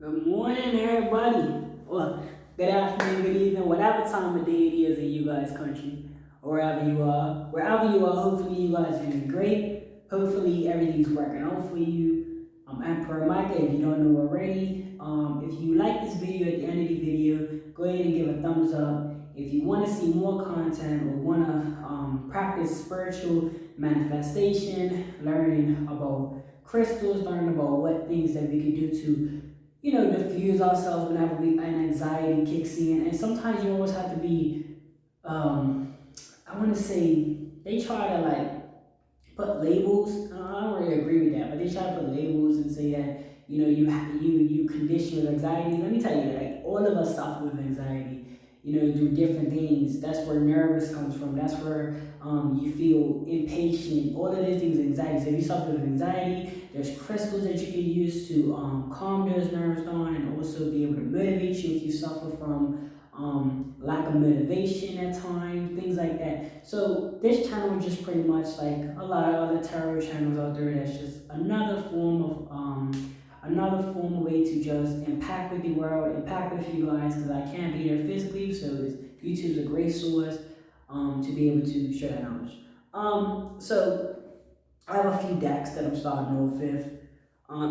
Good morning, everybody. Well, good afternoon, good evening, whatever time of day it is in you guys' country, or wherever you are. Wherever you are, hopefully you guys are doing great. Hopefully everything's working out for you. I'm Emperor Micah, if you don't know already. If you like this video at the end of the video, go ahead and give a thumbs up. If you want to see more content or want to practice spiritual manifestation, learning about crystals, learning about what things that we can do to diffuse ourselves whenever an anxiety kicks in. And sometimes you always have to be, I want to say, they try to like put labels. I don't really agree with that, but they try to put labels and say that you condition your anxiety. Let me tell you, like all of us suffer with anxiety. Do different things. That's where nervous comes from. That's where you feel impatient. All of these things, anxiety. So if you suffer with anxiety, there's crystals that you can use to calm those nerves down and also be able to motivate you if you suffer from lack of motivation at times, things like that. So this channel is just pretty much like a lot of other tarot channels out there. That's just another form of way to just impact with the world, impact with you guys, because I can't be there physically. So YouTube's a great source to be able to share that knowledge. So I have a few decks that I'm starting off with.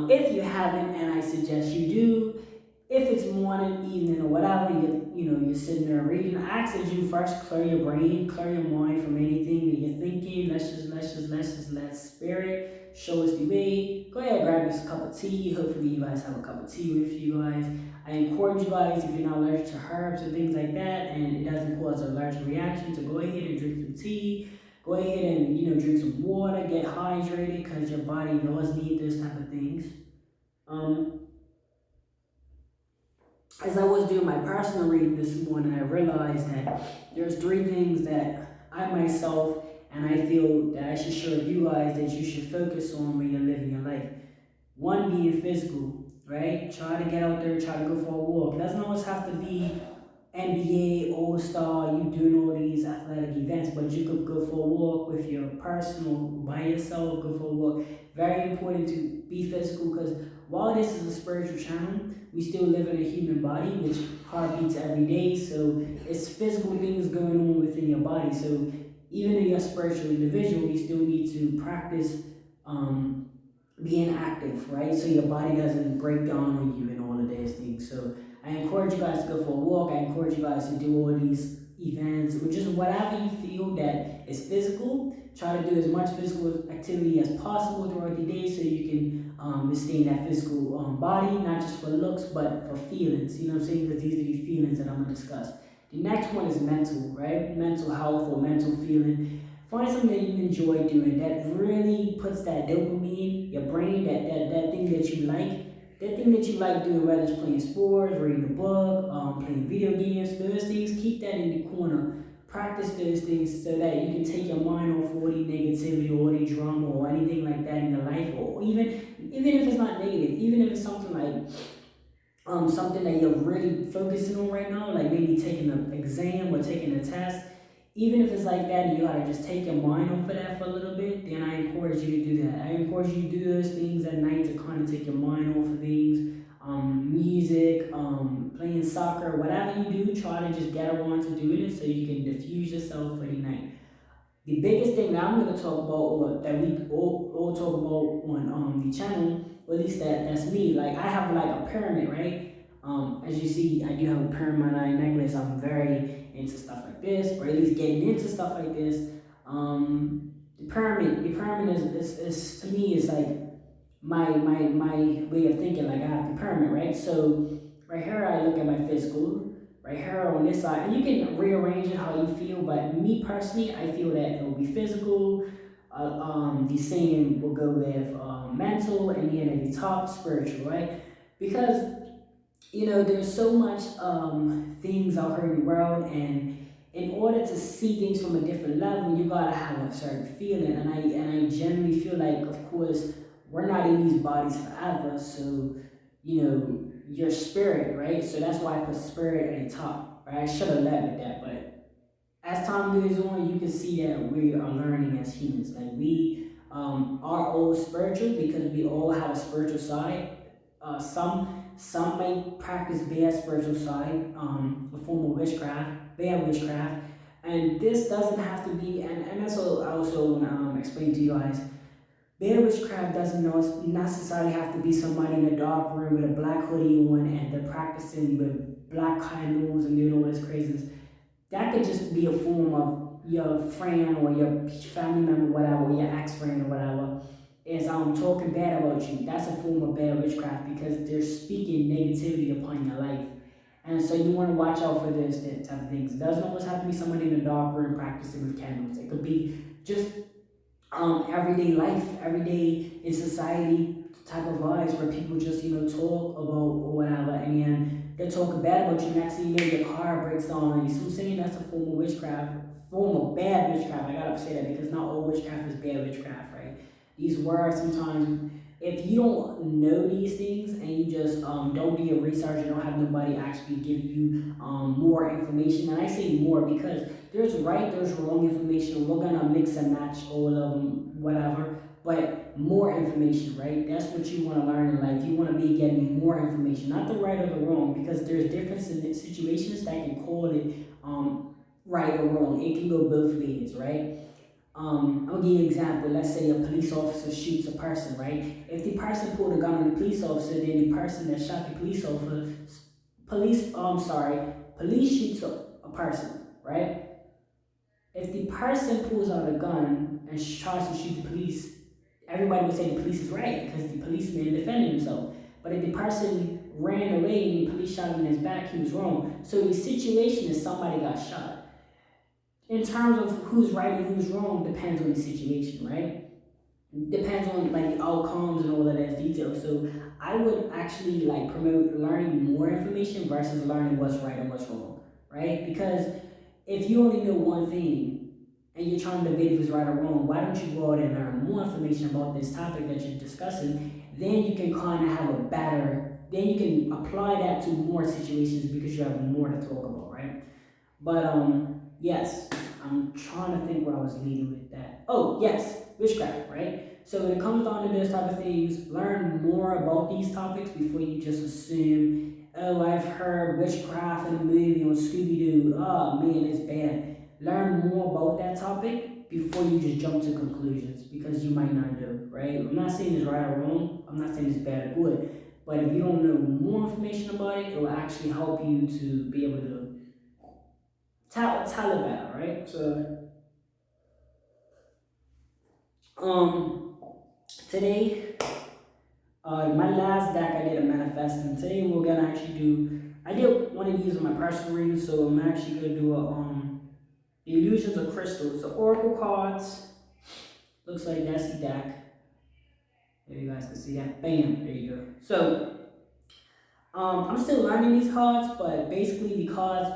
If you haven't, and I suggest you do, if it's morning, evening, or whatever, you're sitting there reading, I ask that you first clear your brain, clear your mind from anything that you're thinking. Let's let spirit show us the way. Go ahead, grab us a cup of tea. Hopefully, you guys have a cup of tea with you guys. I encourage you guys, if you're not allergic to herbs and things like that, and it doesn't cause an allergic reaction, to go ahead and drink some tea. Go ahead and drink some water, get hydrated, because your body does need those type of things. As I was doing my personal reading this morning, I realized that there's 3 things that I myself and I feel that I should share with you guys that you should focus on when you're living your life. One being physical, right? Try to get out there, try to go for a walk. It doesn't always have to be NBA, All-Star, you doing all these athletic events, but you could go for a walk with your personal, by yourself, go for a walk. Very important to be physical, because while this is a spiritual channel, we still live in a human body, which heartbeats every day. So it's physical things going on within your body. So even if you're a spiritual individual, you still need to practice being active, right? So your body doesn't break down on you and all of these things. So I encourage you guys to go for a walk. I encourage you guys to do all these events, or just whatever you feel that is physical. Try to do as much physical activity as possible throughout the day, so you can sustain that physical body, not just for looks, but for feelings. You know what I'm saying? Because these are the feelings that I'm going to discuss. The next one is mental, right? Mental health or mental feeling. Find something that you enjoy doing that really puts that dopamine, your brain, that thing that you like. That thing that you like doing, whether it's playing sports, reading a book, playing video games, those things, keep that in the corner. Practice those things so that you can take your mind off all the negativity or the drama or anything like that in your life, or even if it's not negative, even if it's something like something that you're really focusing on right now, like maybe taking an exam or taking a test. Even if it's like that and you gotta just take your mind off of that for a little bit, then I encourage you to do that. I encourage you to do those things at night to kind of take your mind off of things. Music, playing soccer, whatever you do, try to just get around to doing it so you can diffuse yourself for the night. The biggest thing that I'm going to talk about, or that we all talk about on the channel, or at least that's me, like I have like a pyramid, right? As you see, I do have a pyramid necklace. I'm very into stuff like this, or at least getting into stuff like this. The pyramid is to me is like my way of thinking. Like I have the pyramid, right? So right here I look at my physical, right here on this side, and you can rearrange it how you feel. But me personally, I feel that it will be physical. The same will go with mental, and then at the top, spiritual, right? Because there's so much things out here in the world, and in order to see things from a different level, you gotta have a certain feeling. And I generally feel like, of course, we're not in these bodies forever, so your spirit, right? So that's why I put spirit at the top, right? I should have led with that, but as time goes on, you can see that we are learning as humans. Like we are all spiritual because we all have a spiritual side. Some may practice bad spiritual side, a form of witchcraft, bad witchcraft, and this doesn't have to be. And that's what I also want to explain to you guys. Bad witchcraft doesn't necessarily have to be somebody in a dark room with a black hoodie on and they're practicing with black candles and doing all this craziness. That could just be a form of your friend or your family member, whatever, or your ex-friend or whatever, is talking bad about you. That's a form of bad witchcraft because they're speaking negativity upon your life. And so you want to watch out for this type of things. It doesn't always have to be somebody in a dark room practicing with candles. It could be just everyday life, everyday in society type of lives where people just, talk about or whatever, and then they're talking bad about you. Next thing you know, your car breaks down. You see what I'm saying? That's a form of witchcraft, form of bad witchcraft. I gotta say that because not all witchcraft is bad witchcraft, right? These words sometimes, if you don't know these things and you just don't do your research, you don't have nobody actually give you more information. And I say more because there's right, there's wrong information. We're gonna mix and match all of them, whatever. But more information, right? That's what you want to learn in life. You want to be getting more information, not the right or the wrong, because there's different situations that can call it right or wrong. It can go both ways, right? I'll give you an example. Let's say a police officer shoots a person, right? If the person pulled a gun on the police officer, then the person that shot the police officer, police shoots a person, right? If the person pulls out a gun and tries to shoot the police, everybody would say the police is right because the policeman defended himself. But if the person ran away and the police shot him in his back, he was wrong. So the situation is somebody got shot. In terms of who's right and who's wrong, depends on the situation, right? Depends on like the outcomes and all of that details. So I would actually like promote learning more information versus learning what's right and what's wrong, right? Because if you only know one thing and you're trying to debate if it's right or wrong, why don't you go out and learn more information about this topic that you're discussing? Then you can kind of have a better, then you can apply that to more situations because you have more to talk about, right? But yes, I'm trying to think where I was leading with that. Oh, yes, witchcraft, right? So when it comes down to those type of things, learn more about these topics before you just assume, oh, I've heard witchcraft in a movie on Scooby-Doo. Oh, man, it's bad. Learn more about that topic before you just jump to conclusions because you might not know, right? I'm not saying it's right or wrong. I'm not saying it's bad or good. But if you don't know more information about it, it will actually help you to be able to tell it better, right? So, today, my last deck I did a manifesting. Today we're gonna actually do. I did one of these in my personal reading, so I'm actually gonna do a the illusions of crystals, the oracle cards. Looks like that's the deck. There you guys can see that. Bam, there you go. So, I'm still learning these cards, but basically the cards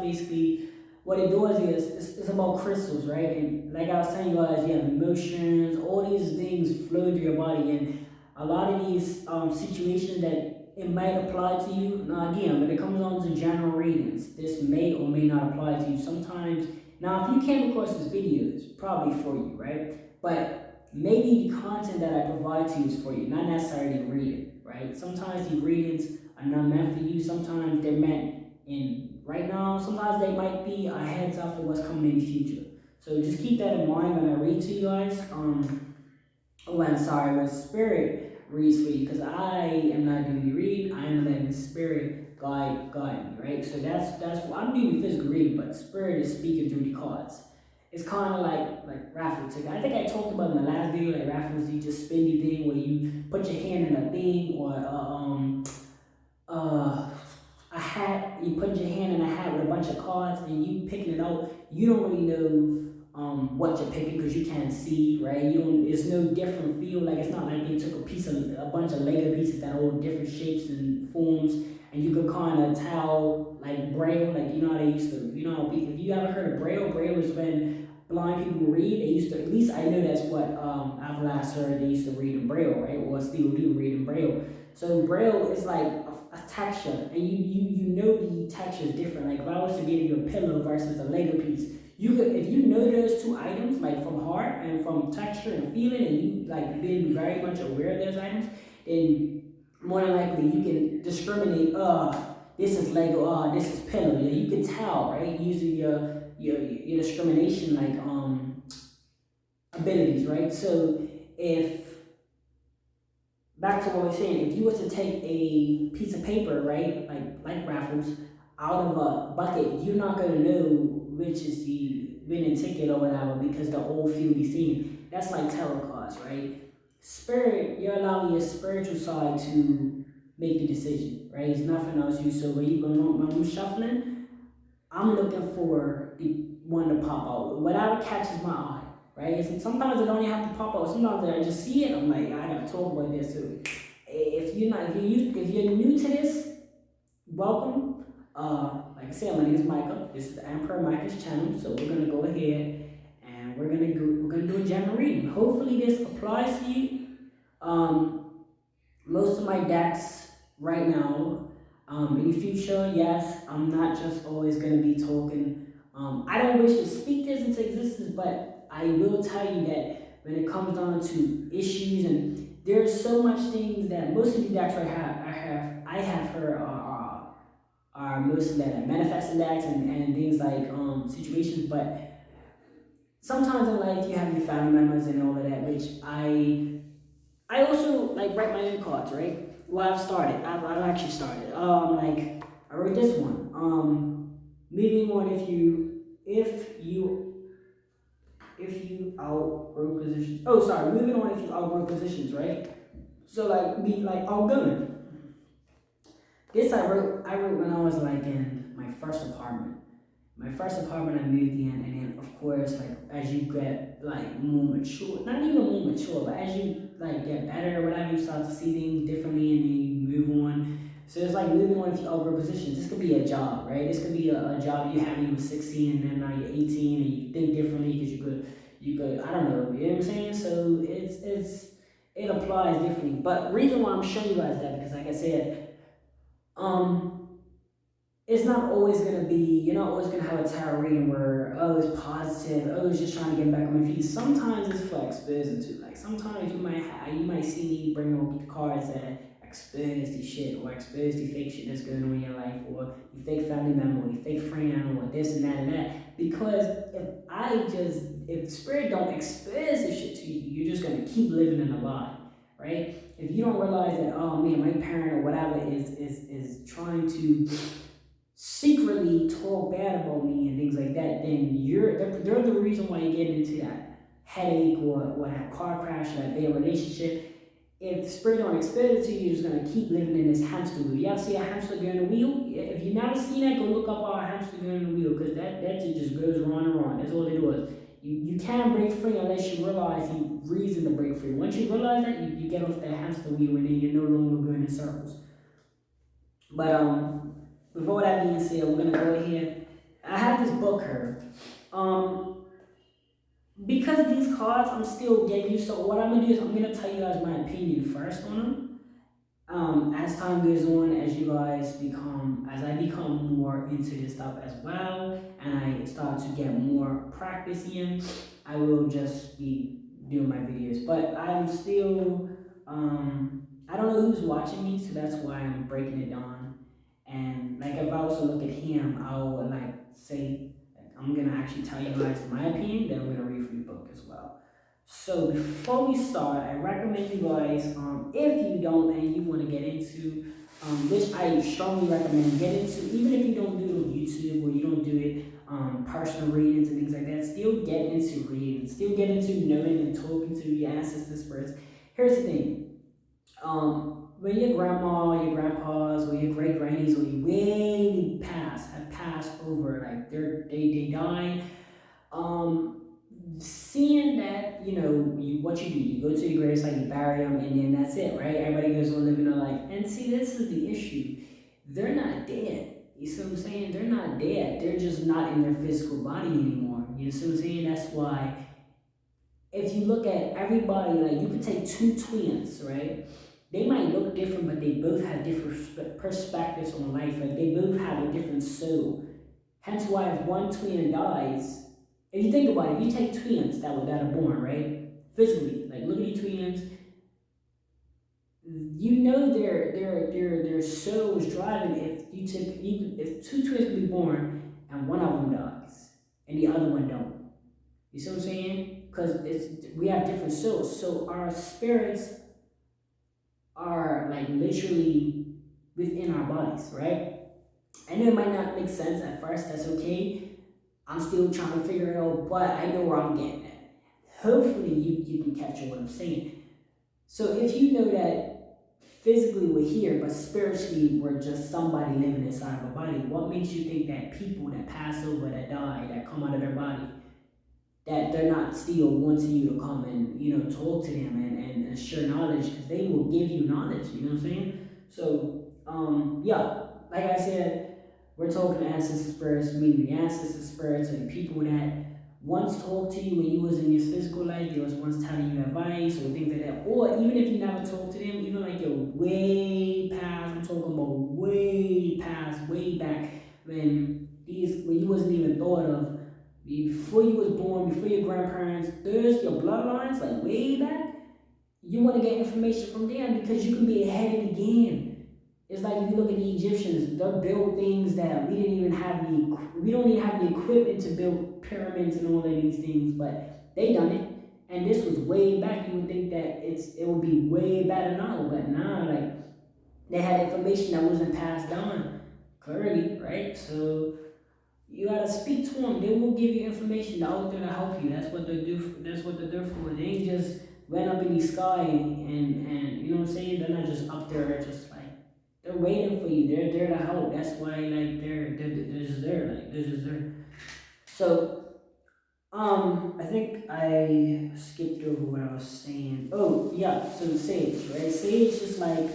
what it does is it's about crystals, right? And like I was telling you guys, you have emotions, all these things flow through your body, and a lot of these situations that it might apply to you. Now again, when it comes on to general readings, this may or may not apply to you. Sometimes, now if you came across this video, it's probably for you, right? But maybe the content that I provide to you is for you, not necessarily the reading, right? Sometimes the readings are not meant for you. Sometimes they're meant in right now. Sometimes they might be a heads up for what's coming in the future. So just keep that in mind when I read to you guys. When spirit reads for you, because I am not doing the reading. I am letting spirit guide me, right? So that's what I'm doing the physical reading, but spirit is speaking through the cards. It's kind of like raffle ticket. I think I talked about in the last video, like raffles, you just spin the thing where you put your hand in a thing or a hat. You put your hand in a hat with a bunch of cards and you picking it out. You don't really know what you're picking because you can't see, right? It's no different feel. Like it's not like they took a bunch of Lego pieces that are all different shapes and forms, and you could kind of tell like Braille. Like you know how they used to, if you ever heard of Braille, Braille is when blind people read. They used to, at least I know that's what I've last heard. They used to read in Braille, right? Or still do read in Braille. So Braille is like a texture, and you know the texture is different. Like if I was to give you a pillow versus a Lego piece, you could, if you know those two items, like from heart and from texture and feeling, and you like being very much aware of those items, then more than likely you can discriminate. This is Lego. This is pillow. Yeah, you can tell, right? Using your discrimination like abilities, right? So if back to what I was saying, if you was to take a piece of paper, right, like raffles, out of a bucket, you're not gonna know which is the winning ticket or whatever because the old field is seen. That's like tarot cards, right? Spirit, you're allowing your spiritual side to make the decision, right? It's nothing else you. So when I'm shuffling, I'm looking for the one to pop out. Whatever catches my eye, right? And sometimes I don't even have to pop out. Sometimes I just see it. I'm like, I gotta talk about this. So if you're new to this, welcome. Like I said, my name is Micah. This is the Emperor Micah's channel. So we're gonna go ahead and we're gonna do a general reading. Hopefully this applies to you. Most of my decks right now, in the future, yes, I'm not just always going to be talking. I don't wish to speak this into existence, but I will tell you that when it comes down to issues, and there's so much things that most of the decks I have heard are mostly that manifesting decks and things like situations, but sometimes in life you have your family members and all of that, which I also like write my own cards, right? Well, I've actually started. Like I wrote this one. Moving on if you outgrow positions. Oh, sorry. Moving on if you outgrow positions, right? So like be like outgoing. This I wrote when I was like in my first apartment. My first apartment I moved in, and then of course, like as you get like more mature, not even more mature, but as you like get better or whatever, you start to see things differently, and then you move on. So it's like moving on if you outgrow positions. This could be a job, right? This could be a job you had when you were 16, and then now you're 18, and you think differently because you could I don't know, you know what I'm saying? So it applies differently. But reason why I'm showing you guys that because like I said, it's not always gonna be, you're not always gonna have a tarot reading where, oh, it's positive, oh, it's just trying to get back on my feet. Sometimes it's for exposing too. Like sometimes you might see me bring up the cards that expose the shit or expose the fake shit that's going on in your life or the fake family member or the fake friend or this and that and that. Because if spirit don't expose the shit to you, you're just gonna keep living in a lie, right? If you don't realize that, oh man, my parent or whatever is trying to secretly talk bad about me and things like that, then they're the reason why you get into that headache or that car crash or that bad relationship. If spirit don't expose it to you, you're just gonna keep living in this hamster wheel. You ever see a hamster go in a wheel? If you never seen that, go look up a hamster go in a wheel because that just goes round and round. That's all it does. You can't break free unless you realize the reason to break free. Once you realize that, you get off that hamster wheel and then you're no longer going in circles. But before that being said, we're gonna go ahead. I have this book here. Because of these cards, I'm still getting you. So what I'm gonna do is I'm gonna tell you guys my opinion first on them. As time goes on, as I become more into this stuff as well, and I start to get more practice in, I will just be doing my videos. But I'm still, I don't know who's watching me, so that's why I'm breaking it down. And like if I was to look at him, I would like say, I'm gonna actually tell you guys my opinion, then I'm gonna read from the book as well. So before we start, I recommend you guys, if you don't and you want to get into, which I strongly recommend get into, even if you don't do it on YouTube or you don't do it personal readings and things like that, still get into reading, still get into knowing and talking to your ancestor spirits. Here's the thing. When your grandma, your grandpas, or your great grannies, or your way past have passed over, like they died, seeing that, what you do, you go to your gravesite, you bury them, and then that's it, right? Everybody goes on living their life. And see, this is the issue. They're not dead. You see what I'm saying? They're not dead. They're just not in their physical body anymore. You see what I'm saying? That's why, if you look at everybody, like you could take two twins, right? They might look different, but they both have different perspectives on life. Like they both have a different soul. Hence why if one twin dies, if you think about it, you take twins that are born, right? Physically, like look at these twins. you know their souls driving if two twins can be born and one of them dies and the other one don't. You see what I'm saying? Because it's we have different souls, so our spirits are like literally within our bodies, right? I know it might not make sense at first. That's okay. I'm still trying to figure it out, but I know where I'm getting at. Hopefully, you can capture what I'm saying. So if you know that physically we're here, but spiritually we're just somebody living inside of a body, what makes you think that people that pass over, that die, that come out of their body, that they're not still wanting you to come and talk to them and share knowledge because they will give you knowledge. You know what I'm saying? So yeah, like I said, we're talking ancestor spirits, meaning the ancestor spirits are the people that once talked to you when you was in your physical life. They was once telling you advice or things like that. Or even if you never talked to them, even like you're way past. I'm talking about way past, way back when you wasn't even thought of before you was born, before your grandparents, there's your bloodlines, like way back. You want to get information from them because you can be ahead of the game. It's like if you look at the Egyptians, they built things that we don't even have the equipment to build pyramids and all of these things, but they done it. And this was way back. You would think that it would be way better now, but nah, like they had information that wasn't passed down clearly, right? So you gotta speak to them. They will give you information out there to help you. That's what they do. That's what they're there for. They ain't just went up in the sky and you know what I'm saying. They're not just up there. Just like they're waiting for you. They're there to help. That's why like they're just there. Like they're just there. So I think I skipped over what I was saying. Oh yeah. So the sage, right? Sage is like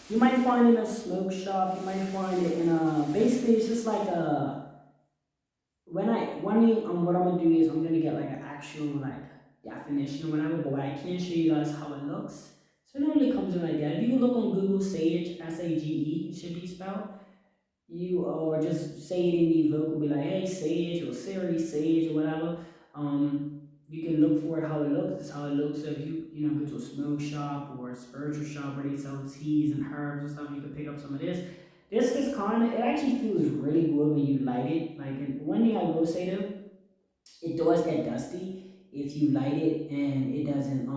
you might find it in a smoke shop. You might find it in a basically it's just like a what I'm gonna do is I'm gonna get like an actual like definition or whatever, but what I can show you guys how it looks. So it normally comes in like that. If you look on Google Sage, Sage, it should be spelled. You or just say it in the vocal, be like, hey Sage or Siri Sage or whatever. You can look for it how it looks. It's how it looks. So if you go to a smoke shop or a spiritual shop where they sell teas and herbs and stuff, you can pick up some of this. This is kind of, it actually feels really good when you light it. Like, and one thing I will say though, it does get dusty if you light it and it doesn't,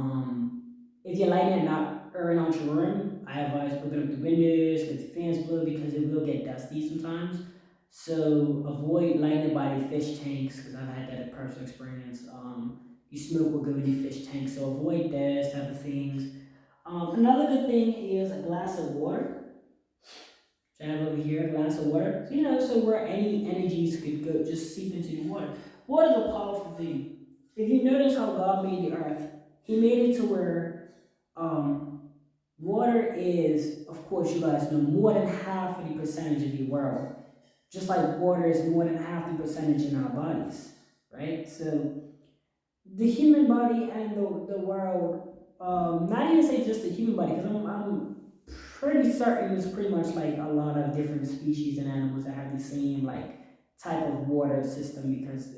if you light it and not airing out your room, I advise open up the windows, let the fans blow because it will get dusty sometimes. So avoid lighting it by the fish tanks because I've had that personal experience. You smoke will go in the fish tank, so avoid those type of things. Another good thing is a glass of water. So I have over here a glass of water. So, so where any energies could go, just seep into the water. Water is a powerful thing. If you notice how God made the earth, He made it to where water is, of course, you guys know, more than half of the percentage of the world. Just like water is more than half the percentage in our bodies, right? So the human body and the world, not even say just the human body, because I'm pretty certain it's pretty much like a lot of different species and animals that have the same like type of water system because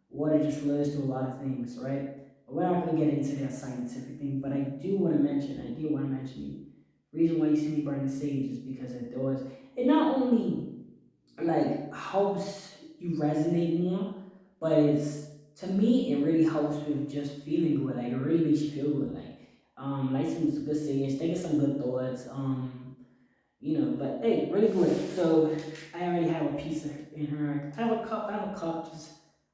water just flows to a lot of things, right? But we're not gonna get into that scientific thing, but I do want to mention, the reason why you see me burning sage is because it does. It not only like helps you resonate more, but it's to me it really helps with just feeling good. Like it really makes you feel good. Like some good sage, think of some good thoughts. But hey, really good. So I already have a piece in her. I have a cup. Just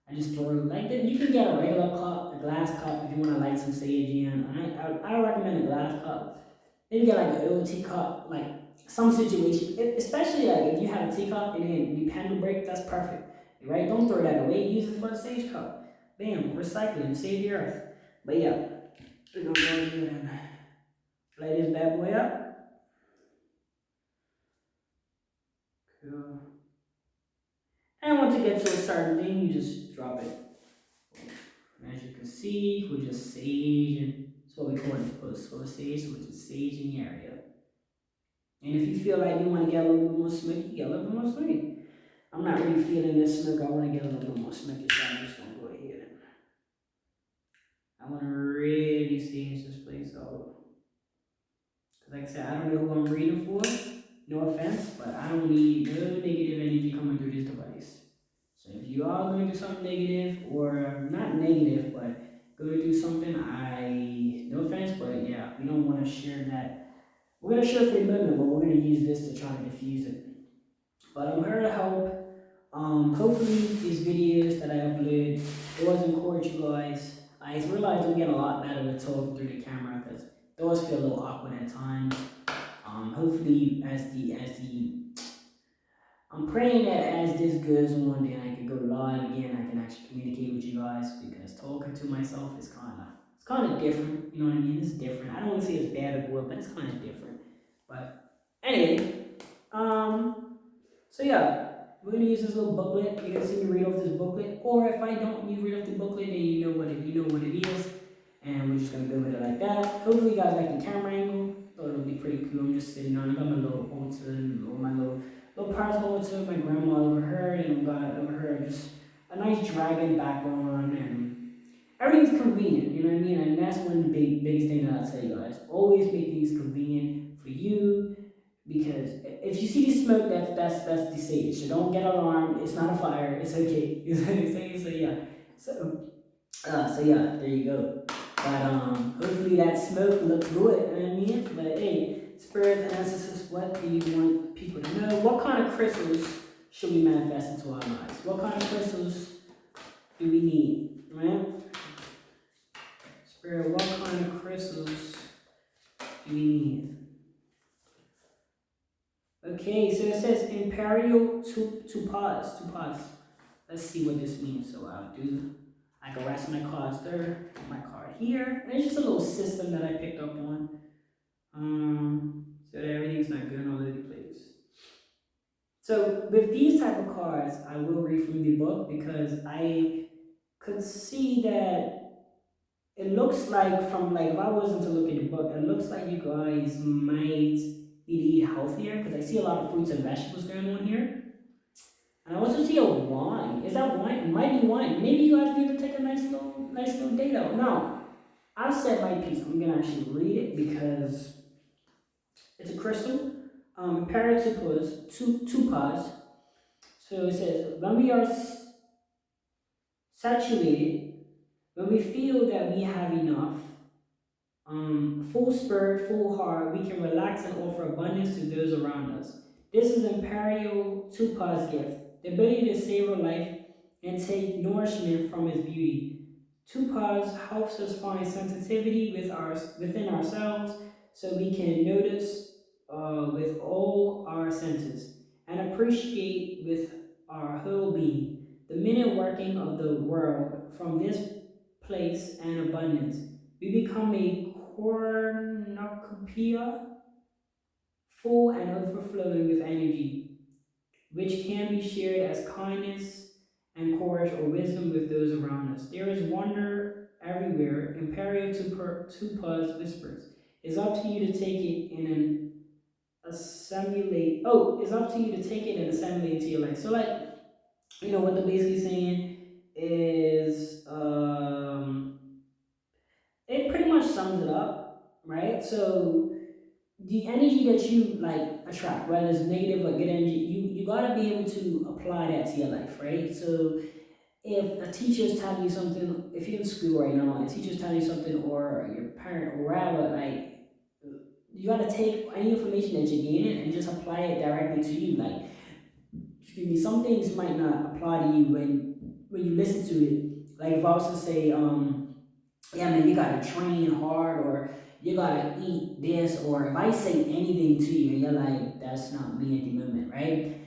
I just throw it like that. You can get a regular cup, a glass cup, if you want to light some sage in. And I recommend a glass cup. Maybe get like an old teacup, like some situation. Especially like if you have a teacup and then the handle break, that's perfect, right? Don't throw that away. Use it for a sage cup. Bam, recycling, save the earth. But yeah, we're gonna go ahead and light this bad boy up. Cool. And once you get to a certain thing, you just drop it. And as you can see, we're just saging. That's what we call it, for sage. So we're just saging the area. And if you feel like you want to get a little bit more smoky, get a little bit more smoky. I'm not really feeling this smoke. I want to get a little bit more smoky, so I'm just gonna go ahead and I want to really sage this place out. Like I said, I don't know who I'm reading for. No offense, but I don't need no negative energy coming through this device. So if you are going through something negative, or not negative, but going through something, no offense, but yeah, we don't want to share that. We're gonna share for a moment, but we're gonna use this to try to diffuse it. But I'm here to help. Hopefully these videos that I upload, it was encourage you guys. I realized I'm getting a lot better with talking through the camera because it does feel a little awkward at times. Hopefully I'm praying that as this goes on, then I can go live again. I can actually communicate with you guys because talking to myself is kind of different. You know what I mean? It's different. I don't want to say it's bad or good, but it's kind of different. But anyway, so yeah, we're gonna use this little booklet. You're gonna see me read off this booklet, or if I don't, you read off the booklet, then you know what it is, and we're just gonna go with it like that. Hopefully, you guys like the camera angle. Thought it would be pretty cool. I'm just sitting on. I got my little altar, or my little purse altar. My grandma overheard, and I got overheard just a nice dragon background, and everything's convenient. You know what I mean? And that's one of the biggest thing that I tell you guys. Always make things convenient for you because if you see the smoke, that's the sage. So don't get alarmed. It's not a fire. It's okay. So yeah. So yeah, there you go. But hopefully that smoke looks good. You know what I mean? But hey, spirits, ancestors, what do you want people to know? What kind of crystals should we manifest into our lives? What kind of crystals do we need? Right? Spirit, what kind of crystals do we need? Okay, so it says Imperial Topaz. Let's see what this means. So I can rest my cards there, my card here. And it's just a little system that I picked up on. So that everything's not going all over the place. So with these type of cards, I will read from the book because I could see that it looks like from like if I wasn't to look at the book, it looks like you guys might need to eat healthier because I see a lot of fruits and vegetables going on here. And I also see a wine. Is that wine? It might be wine. Maybe you guys need to take a nice little date out. Now, I've said my piece. I'm gonna actually read it because it's a crystal. Paratopaz. So it says, when we are saturated, when we feel that we have enough, full spirit, full heart, we can relax and offer abundance to those around us. This is Imperial Tupac's gift, the ability to savor life and take nourishment from its beauty. Tupaz helps us find sensitivity within ourselves so we can notice with all our senses and appreciate with our whole being the minute working of the world from this place and abundance. We become a cornucopia full and overflowing with energy, which can be shared as kindness and courage or wisdom with those around us. There is wonder everywhere. Imperial Tupaz whispers. It's up to you to take it in an assimilate. Oh, it's up to you to take it and assimilate into your life. So, like, what they're basically saying is, it pretty much sums it up, right? So the energy that you like attract, whether it's negative or good energy, you gotta be able to apply that to your life, right? So if a teacher is telling you something, if you're in school right now, and a teacher's telling you something, or your parent or wherever, like you gotta take any information that you're gaining and just apply it directly to you. Like, excuse me, some things might not apply to you when you listen to it. Like if I was to say, yeah, man, you gotta train hard, or you gotta eat this, or if I say anything to you and you're like, that's not me at the moment, right?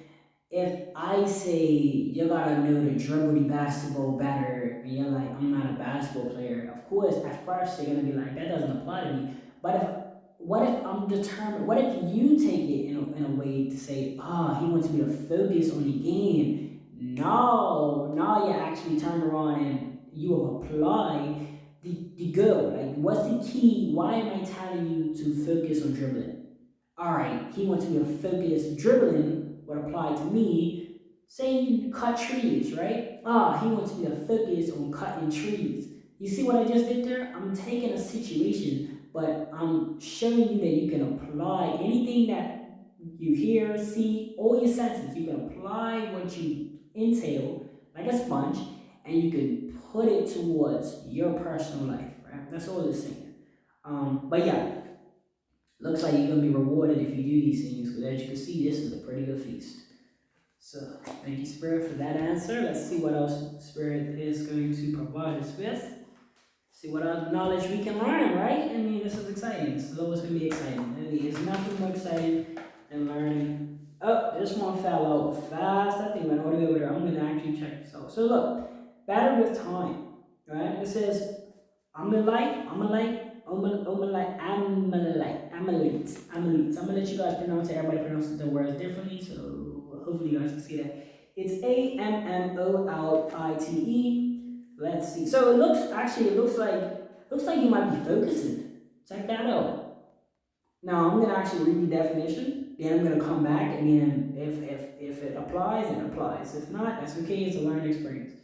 If I say you gotta know to dribble the basketball better, and you're like, I'm not a basketball player, of course, at first you're gonna be like, that doesn't apply to me. But what if I'm determined? What if you take it in a way to say, he wants me to focus on the game? No, now you actually turn around and you have applied the goal. Like, what's the key? Why am I telling you to focus on dribbling? All right, he wants me to focus dribbling would apply to me. Say you cut trees, right? He wants me to focus on cutting trees. You see what I just did there? I'm taking a situation, but I'm showing you that you can apply anything that you hear, see, all your senses. You can apply what you entail like a sponge, and you can put it towards your personal life, right? That's all it's saying. But yeah, looks like you're gonna be rewarded if you do these things, because as you can see, this is a pretty good feast. So thank you, Spirit, for that answer. Let's see what else Spirit is going to provide us with. See what other knowledge we can learn, right? I mean, this is exciting. This is always going to be exciting. I mean, there's nothing more exciting than learning. Oh, this one fell out fast. That thing went all the way over there. I'm going to actually check this out. So look, battle with time, right? It says, Amalite. I'm going to let you guys pronounce it. Everybody pronounces the words differently, so hopefully you guys can see that. It's Ammolite. Let's see. So it looks like you might be focusing. Check that out. Now I'm gonna actually read the definition. Then I'm gonna come back, and then if it applies, then it applies. If not, that's okay. It's a learning experience.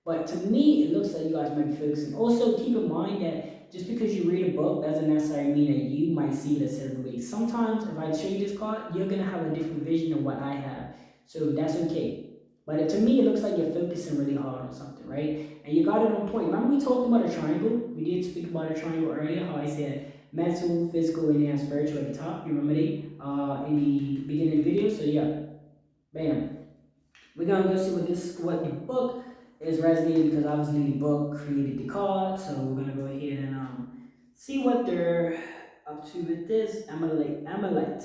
But to me, it looks like you guys might be focusing. Also, keep in mind that just because you read a book doesn't necessarily mean that you might see it a certain way. Sometimes, if I show you this card, you're gonna have a different vision of what I have. So that's okay. But to me, it looks like you're focusing really hard on something, right? And you got it on point. Remember we talked about a triangle? We did speak about a triangle earlier, how I said mental, physical, and then spiritual at the top. You remember that in the beginning of the video? So yeah, bam. We're gonna go see what the book is resonating, because obviously the book created the card. So we're gonna go ahead and see what they're up to with this. Amalite.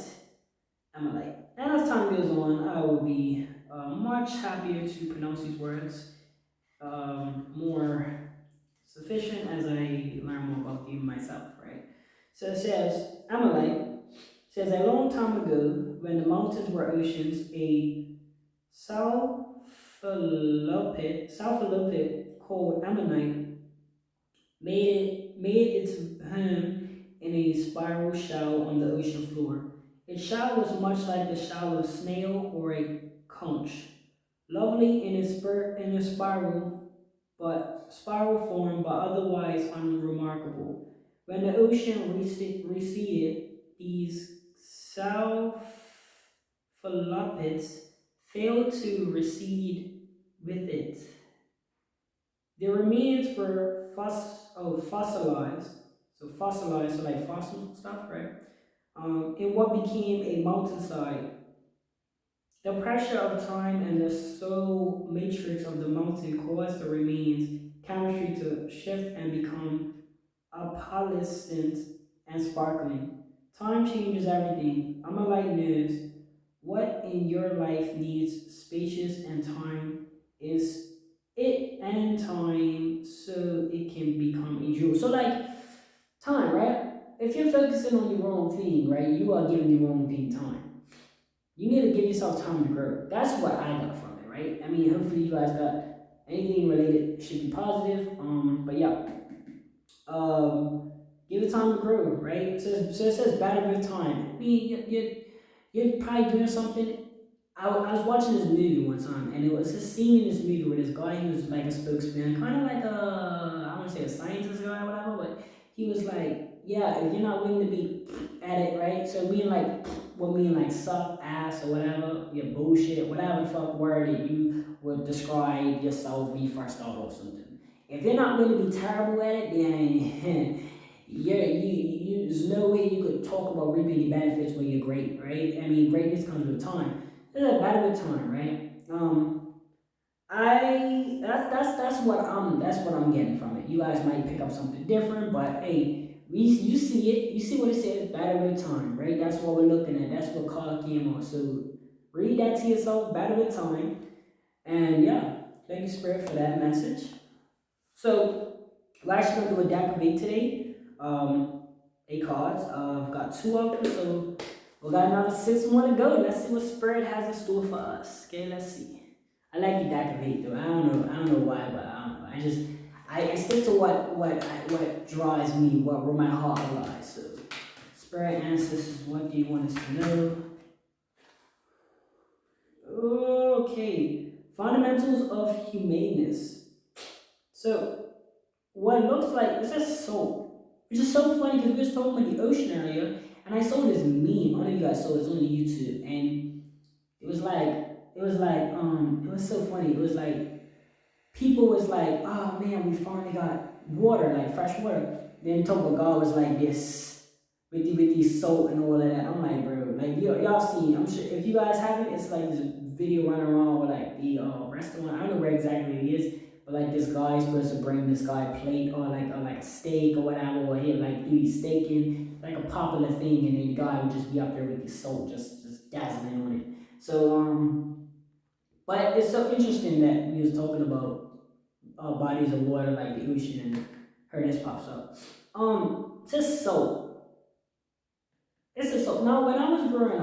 And as time goes on, I will be much happier to pronounce these words more sufficient as I learn more about them myself, right? So it says, Amalite says, a long time ago, when the mountains were oceans, a cephalopod called Ammonite made its home in a spiral shell on the ocean floor. Its shell was much like the shell of a snail or a conch, lovely in its spiral form, but otherwise unremarkable. When the ocean receded, these cephalopods failed to recede with it. Their remains were fossilized, so like fossil stuff, right? In what became a mountainside. The pressure of time and the soul matrix of the mountain caused the remains chemistry to shift and become opalescent and sparkling. Time changes everything. Amalite knows what in your life needs spacious and time is it and time so it can become a jewel. So like time, right? If you're focusing on the wrong thing, right, you are giving the wrong thing time. You need to give yourself time to grow. That's what I got from it, right? I mean, hopefully you guys got anything related should be positive. But yeah, give it time to grow, right? It says battle with time. I mean, you're probably doing something. I was watching this movie one time, and it was this scene in this movie where this guy, he was like a spokesman, kind of like I want to say a scientist guy or whatever, but he was like, yeah, if you're not willing to be at it, right? So mean like, what mean like suck ass or whatever, your bullshit, whatever the fuck word that you would describe yourself when you first start or something. If you're not going to be terrible at it, then there's no way you could talk about reaping the benefits when you're great, right? I mean, greatness comes with time. It's a battle with time, right? That's what I'm getting from it. You guys might pick up something different, but hey, you see it, you see what it says, battle with time, right? That's what we're looking at. That's what card came on. So read that to yourself, battle with time, and yeah, thank you, Spirit, for that message. So we're actually gonna do a deck of 8 today. 8 cards. I've got 2 of them, so we got another 6 more to go. Let's see what Spirit has in store for us. Okay, let's see. I like the deck of 8 though. I don't know why, but I don't know. I stick to what drives me, where my heart lies. So Spirit ancestors, what do you want us to know? Okay, fundamentals of humaneness. So what it looks like, it says soul. Which is so funny because we was talking about the ocean earlier, and I saw this meme. I don't know if you guys saw it. It's on YouTube, and it was like it was so funny. It was like people was like, oh man, we finally got water, like fresh water. Then talk about God was like this with the salt and all of that. I'm like, bro, like y'all seen? I'm sure if you guys haven't, it's like this video running around with like the restaurant. I don't know where exactly it is, but like this guy is supposed to bring this guy a plate or like a steak or whatever, or he'll like do his staking, like a popular thing, and then the guy would just be up there with the salt, just dazzling on it. So but it's so interesting that we was talking about bodies of water like the ocean, and her this pops up. Just soap. It's a soap. Now, when I was growing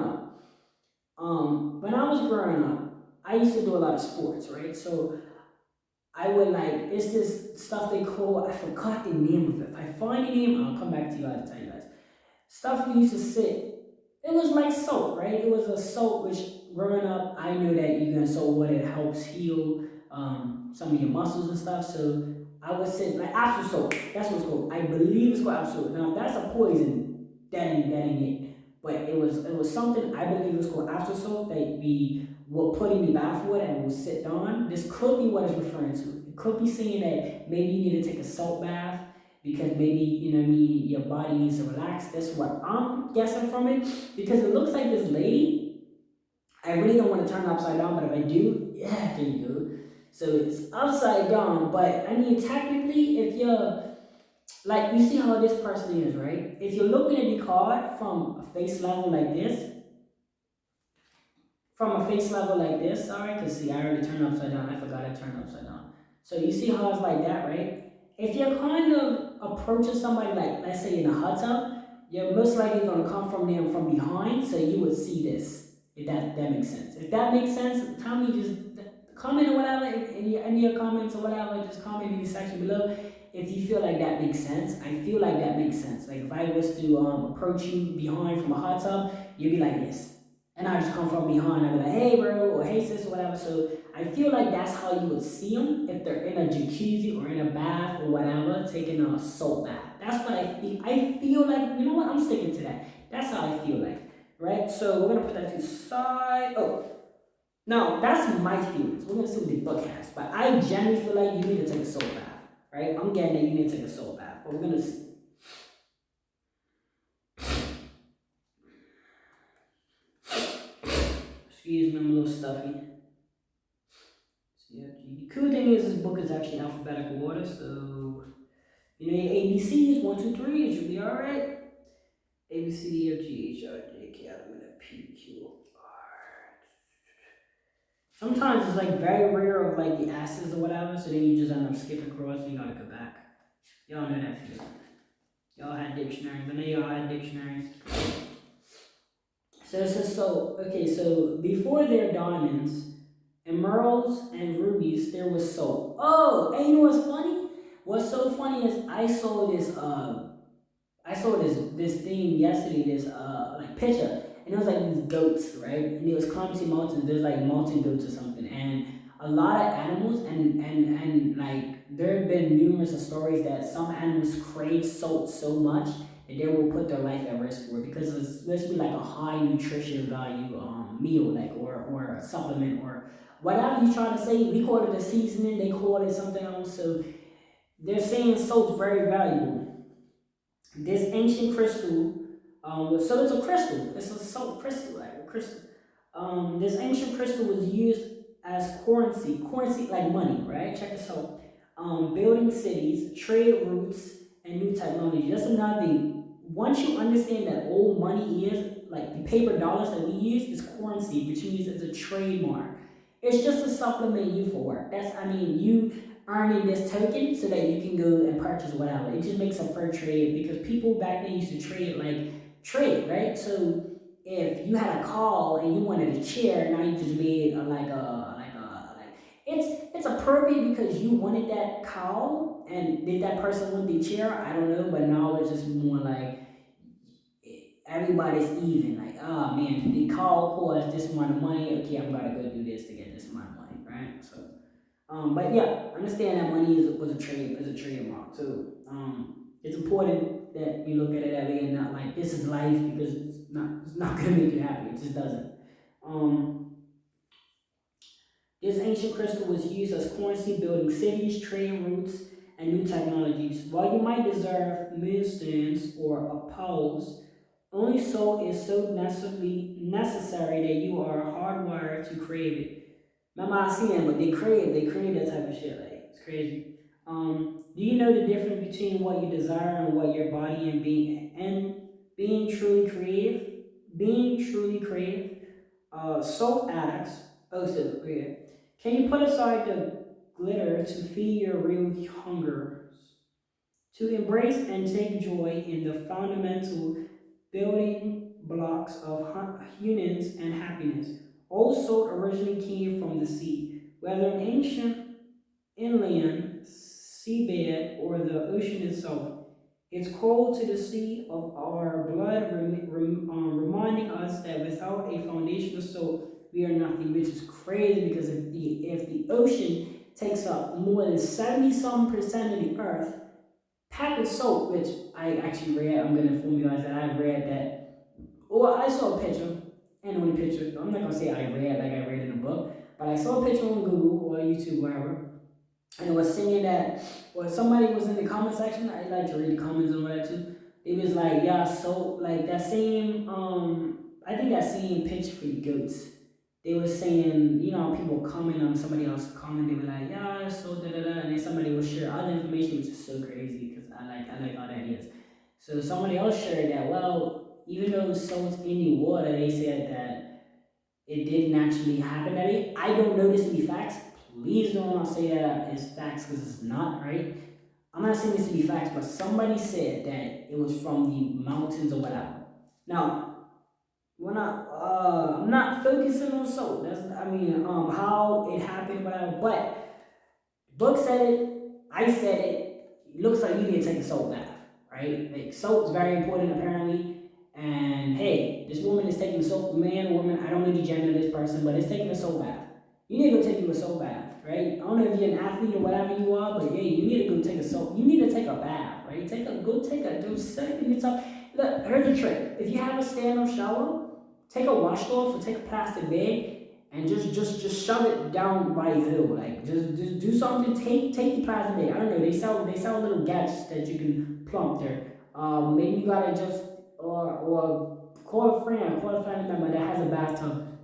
up, I used to do a lot of sports, right? So I would like it's this stuff they call I forgot the name of it. If I find the name, I'll come back to you guys to tell you guys. Stuff we used to sit. It was like soap, right? It was a soap which growing up I knew that you can soap what it helps heal some of your muscles and stuff. So I would sit like absolute soap. That's what it's called. I believe it's called absolute. Now if that's a poison, that ain't it. But it was something I believe it was called absolute soap that we will put in the bathwater and will sit down. This could be what it's referring to. It could be saying that maybe you need to take a salt bath because maybe you know what I mean your body needs to relax. That's what I'm guessing from it because it looks like this lady. I really don't want to turn it upside down, but if I do, yeah, there you go. So it's upside down, but I mean technically, if you're like you see how this person is, right? If you're looking at the card from a face level like this, all right, because see, I already turned upside down. I forgot I turned upside down. So you see how it's like that, right? If you're kind of approaching somebody like, let's say in a hot tub, you're most likely going to come from them from behind, so you would see this. If that makes sense. If that makes sense, tell me just comment or whatever in your comments or whatever. Just comment in the section below if you feel like that makes sense. I feel like that makes sense. Like if I was to approach you behind from a hot tub, you'd be like this. And I just come from behind. I'd be like, hey, bro, or hey, sis, or whatever. So I feel like that's how you would see them if they're in a jacuzzi or in a bath or whatever, taking a salt bath. That's what I feel. I feel like, you know what? I'm sticking to that. That's how I feel like, right? So we're going to put that to the side. Oh, now that's my feelings. We're going to see what the book has. But I generally feel like you need to take a salt bath, right? I'm getting that you need to take a salt bath. But we're going to see. Excuse me, I'm a little stuffy. Yeah, the cool thing is this book is actually alphabetical order, so you know your ABCs 1, 2, 3. It should be all right. A B C D F G H I J K L M N P Q R. Sometimes it's like very rare of like the S's or whatever, so then you just end up skipping across and you gotta go back. Y'all know that feeling. Y'all had dictionaries. I know y'all had dictionaries. So it says so. Okay, so before their diamonds. Emeralds and rubies, there was soap. Oh, and you know what's funny? What's so funny is I saw this thing yesterday, this like picture, and it was like these goats, right? And it was climbing mountains. There's like mountain goats or something, and a lot of animals, and like there have been numerous of stories that some animals crave salt so much that they will put their life at risk for it because it's supposed to be like a high nutrition value meal, like or a supplement or whatever you trying to say. We call it a seasoning. They call it something else. So they're saying salt's very valuable. This ancient crystal, so it's a crystal. It's a salt crystal, like a crystal. This ancient crystal was used as currency like money, right? Check this out. Building cities, trade routes, and new technology. That's another thing. Once you understand that old money is like the paper dollars that we use is currency, which means it's a trademark. It's just to supplement you for work. That's I mean you earning this token so that you can go and purchase whatever. It just makes a fair trade because people back then used to trade, right? So if you had a call and you wanted a chair, now you just made like it's appropriate because you wanted that call and did that person want the chair? I don't know, but now it's just more like everybody's even. Like, oh man, the call costs this amount of money. Okay, I'm gonna go do this to get this amount of money, right? So but yeah, understand that money was a trademark. So it's important. that you look at it that way and not like this is life, because it's not gonna make you happy. It just doesn't. Um, this ancient crystal was used as currency building cities, trade routes, and new technologies. While you might deserve millstones or apples, only so is so necessary that you are hardwired to crave it. Remember I seen that, but they create that type of shit. Like it's crazy. Do you know the difference between what you desire and what your body and being truly creative? Being truly creative. Salt addicts. Oh, so yeah. Can you put aside the glitter to feed your real hunger? To embrace and take joy in the fundamental building blocks of humans and happiness. Old salt originally came from the sea, whether an ancient inland seabed or the ocean itself. It's cold to the sea of our blood, reminding us that without a foundation of salt, we are nothing, which is crazy because if the ocean takes up more than 70 some percent of the earth, packed with salt, which I actually read, I'm gonna inform you guys that I read that, or I saw a picture, and only picture. I'm not gonna say I read like I read in a book, but I saw a picture on Google or YouTube, wherever, and it was saying that, well, somebody was in the comment section. I like to read the comments and all that too. It was like, yeah, so like that same, I think that same picture for the goats. They were saying, people comment on somebody else's comment. They were like, yeah, so da da da, and then somebody will share other information, which is so crazy because I like how that is. So somebody else shared that, well, even though salt's in the water, they said that it didn't actually happen that way. I don't know this to be facts. Please do not say that it's facts because it's not, right? I'm not saying this to be facts, but somebody said that it was from the mountains or whatever. Now, I'm not focusing on salt. How it happened, whatever. But book said it. I said it. It looks like you need to take a salt bath, right? Like salt is very important apparently. And hey, this woman is taking a salt, man or woman, I don't know the gender of this person, but it's taking a salt bath. You need to go take you a soap bath, right? I don't know if you're an athlete or whatever you are, but yeah, you need to go take a soap. You need to take a bath, right? Do something. Look, here's a trick. If you have a stand-up shower, take a washcloth or take a plastic bag and just shove it down by your heel. Like just do something. Take the plastic bag. I don't know. They sell little gadgets that you can plump there. Maybe you gotta just or call a family member that has a bathtub.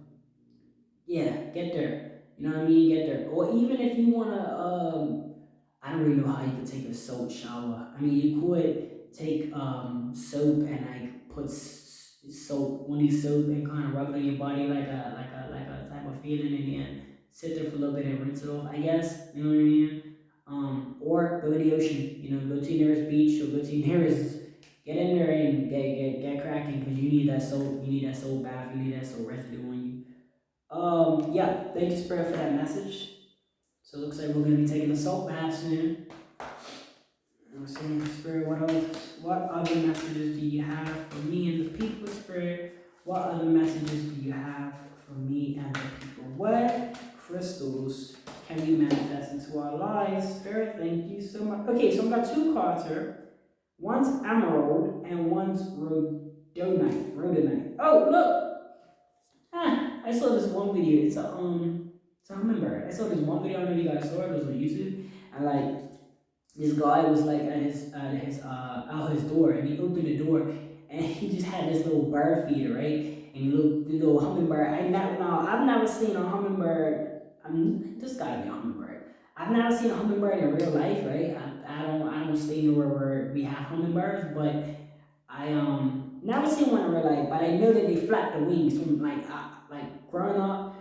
Yeah, get there. You know what I mean? Get there. Or even if you wanna, I don't really know how you could take a soap shower. I mean, you could take soap and like put soap, one of these soap, and kind of rub it on your body like a type of feeling, and then sit there for a little bit and rinse it off. I guess you know what I mean. Or go to the ocean. Go to your nearest beach or go to your nearest. Get in there and get cracking because you need that soap. You need that soap bath. You need that soap residue on you. Yeah, thank you, Spirit, for that message. So it looks like we're going to be taking a salt bath soon. Let's see, Spirit, what other messages do you have for me and the people, Spirit? What other messages do you have for me and the people? What crystals can we manifest into our lives, Spirit? Thank you so much. Okay, so I've got two cards here. One's emerald and one's rhodonite. Oh, look! I saw this one video. It's a hummingbird. I saw this one video. I don't know if you guys saw it. It was on YouTube, and like this guy was like out his door, and he opened the door, and he just had this little bird feeder, right? And the little hummingbird. I've never seen a hummingbird. This gotta be a hummingbird. I've never seen a hummingbird in real life, right? I don't stay nowhere where we have hummingbirds, but I never seen one in real life, but I know that they flap the wings from like growing up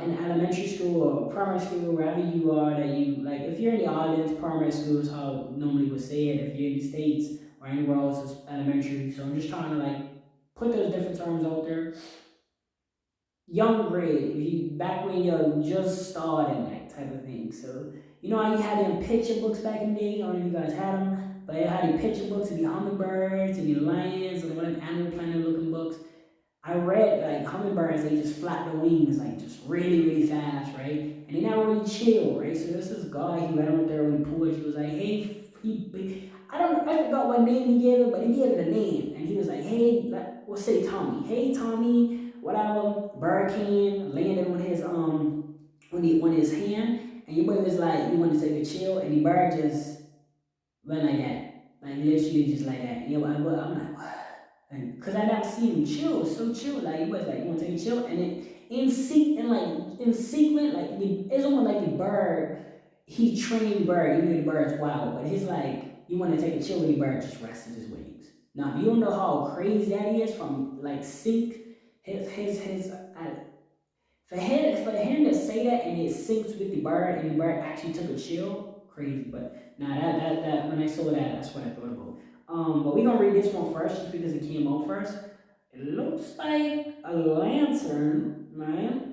in elementary school or primary school, wherever you are. That you like, if you're in the audience, primary school is how normally would say it. If you're in the states or anywhere else, it's elementary. So I'm just trying to like put those different terms out there. Young grade, back when you're just starting that type of thing. So you know how you had them picture books back in the day. I don't know if you guys had them, but they had the picture books of the hummingbirds and the lions and whatever Animal Planet looking books. I read like hummingbirds, they just flap their wings like just really, really fast, right? And they never really chill, right? So this guy, he went out there when he pulled, he was like, hey, I forgot what name he gave it, but he gave it a name, and he was like, "Hey, we'll say Tommy. Hey, Tommy, whatever." Bird came, landed on his on his hand, and your boy was like, "You want to take a chill?" And the bird just went like that, like literally just like that. And I'm like, what? Cause I never seen him chill, so chill. Like he was like, "You want to take a chill?" And then in sequence, like it's almost like the bird. He trained bird, even though the bird's wild, but he's like, "You want to take a chill?" With the bird just rested his wings. Now, if you don't know how crazy that is from like sync, his for him to say that and it syncs with the bird and the bird actually took a chill, crazy. But nah, that when I saw that, that's what I thought about. But we gonna read this one first just because it came out first. It looks like a lantern, man.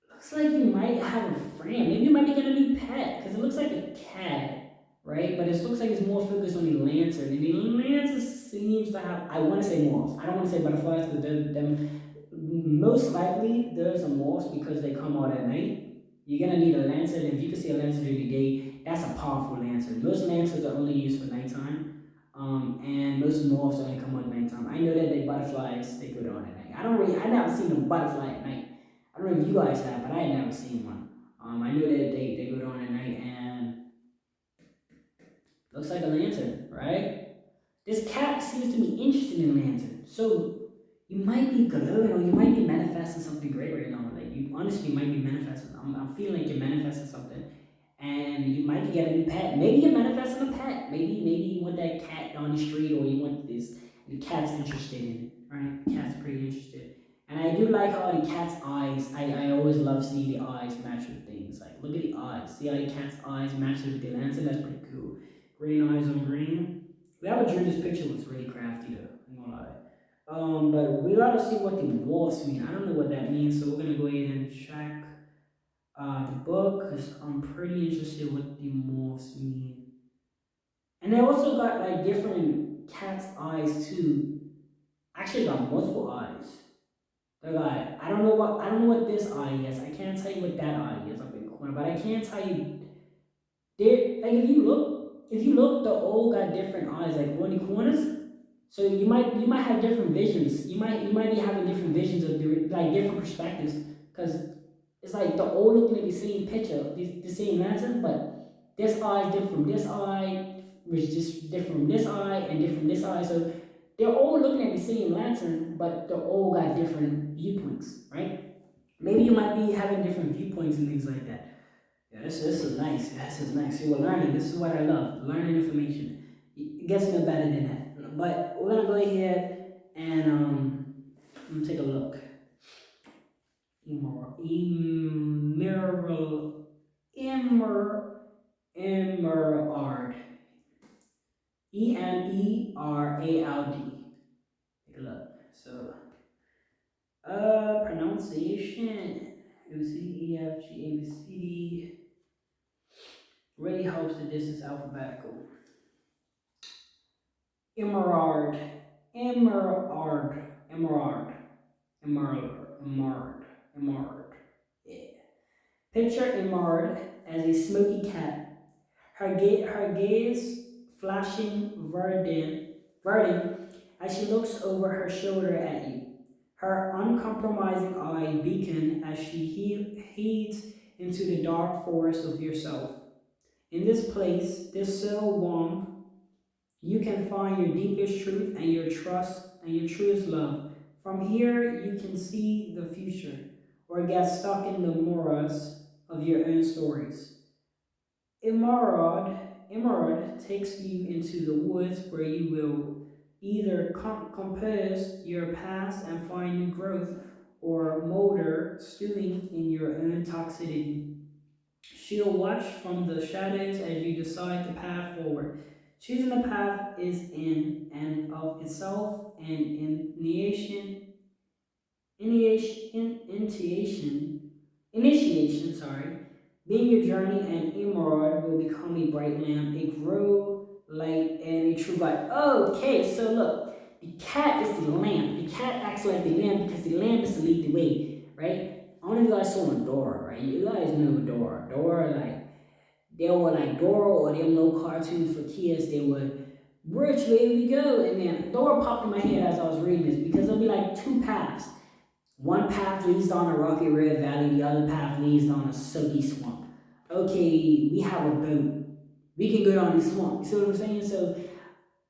Looks like you might have a friend. Maybe you might be getting a new pet because it looks like a cat, right? But it looks like it's more focused on the lantern, and the lantern seems to have. I want to say moths. I don't want to say butterflies because them most likely there's a moths because they come out at night. You're gonna need a lantern. If you can see a lantern during the day, that's a powerful lantern. Most lanterns are only used for nighttime. And most moths only come out at nighttime. I know that they butterflies they go on at night. I never seen a butterfly at night. I don't know if you guys have, but I had never seen one. I knew that they go on at night and looks like a lantern, right? This cat seems to be interested in lanterns. So you might be glowing or you might be manifesting something great right now. Like you honestly might be manifesting. I'm feeling like you're manifesting something. And you might get a new pet. Maybe you're manifesting a pet. Maybe you want that cat down the street or you want this. The cat's interested in it, right? The cat's pretty interested. And I do like how the cat's eyes, I always love seeing the eyes match with things. Like, look at the eyes. See how the cat's eyes match with the lantern? That's pretty cool. Green eyes on green. Whoever drew this picture looks really crafty though. I'm gonna lie. But we gotta see what the morphs mean. I don't know what that means, so we're gonna go ahead and check the book because I'm pretty interested what the morphs mean. And they also got like different cat's eyes too. Actually, got multiple eyes. They got I don't know what this eye is. I can't tell you what that eye is up in the corner, but I can tell you there. Like if you look, the all got different eyes like on the corners. So you might have different visions. You might be having different visions of like different perspectives because it's like the all looking at the same picture, the same lantern, but this eye is different from this eye, which is just different from this eye and different from this eye. So they're all looking at the same lantern, but they're all got different viewpoints, right? Maybe you might be having different viewpoints and things like that. Yeah, this is nice. This is nice. See, we're learning. This is what I love. Learning information. It gets no better than that. But we're gonna go ahead and let me take a look. Emerald. Emerald. Take a look. So, pronunciation. A B C E F G A B C D really helps the distance alphabetical. Emerald, emerald, emerald. Yeah. Picture emerald as a smoky cat. Her gaze flashing verdant as she looks over her shoulder at you. Her uncompromising eye beacon as she heeds into the dark forest of yourself. In this place, this subtle warmth, you can find your deepest truth and your trust and your truest love. From here, you can see the future or get stuck in the morass of your own stories. Emerald takes you into the woods where you will either compose your past and find new growth or molder stewing in your own toxicity. She'll watch from the shadows as you decide the path forward. Choosing the path is in and of itself an initiation, sorry. Being your journey and emerald will become a bright lamp, a grow light, and a true light. Okay, so look, the cat is the lamp. The cat acts like the lamp because the lamp is to lead the way, right? I don't know if you guys saw Dora, right? You guys know Dora. Dora, like, they were like Dora or them little cartoons for kids. They would, which way we go? And then Dora popped in my head as I was reading this because there'll be like two paths. One path leads down a rocky red valley, the other path leads down a silky swamp. Okay, we have a boat. We can go down the swamp. You see what I'm saying? So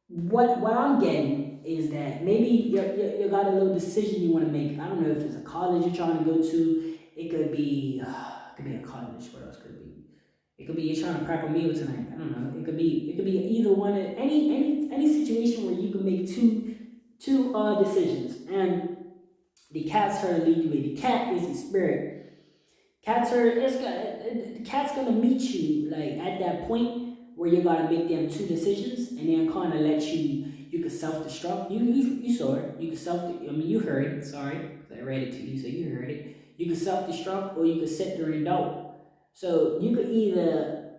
what I'm getting is that maybe you got a little decision you want to make. I don't know if it's a college you're trying to go to. It could be a college. What else could it be? It could be you're trying to prep a meal tonight. I don't know. It could be either one. Any situation where you can make two decisions. And the cat's her lead you with. The cat is the spirit. The cat's gonna meet you like at that point where you gotta make them two decisions, and then kind of let you can self destruct. You saw it. You can self. I mean, you heard it. Sorry, 'cause I read it to you, so you heard it. You can self destruct, or you can sit there and doubt. So you could either.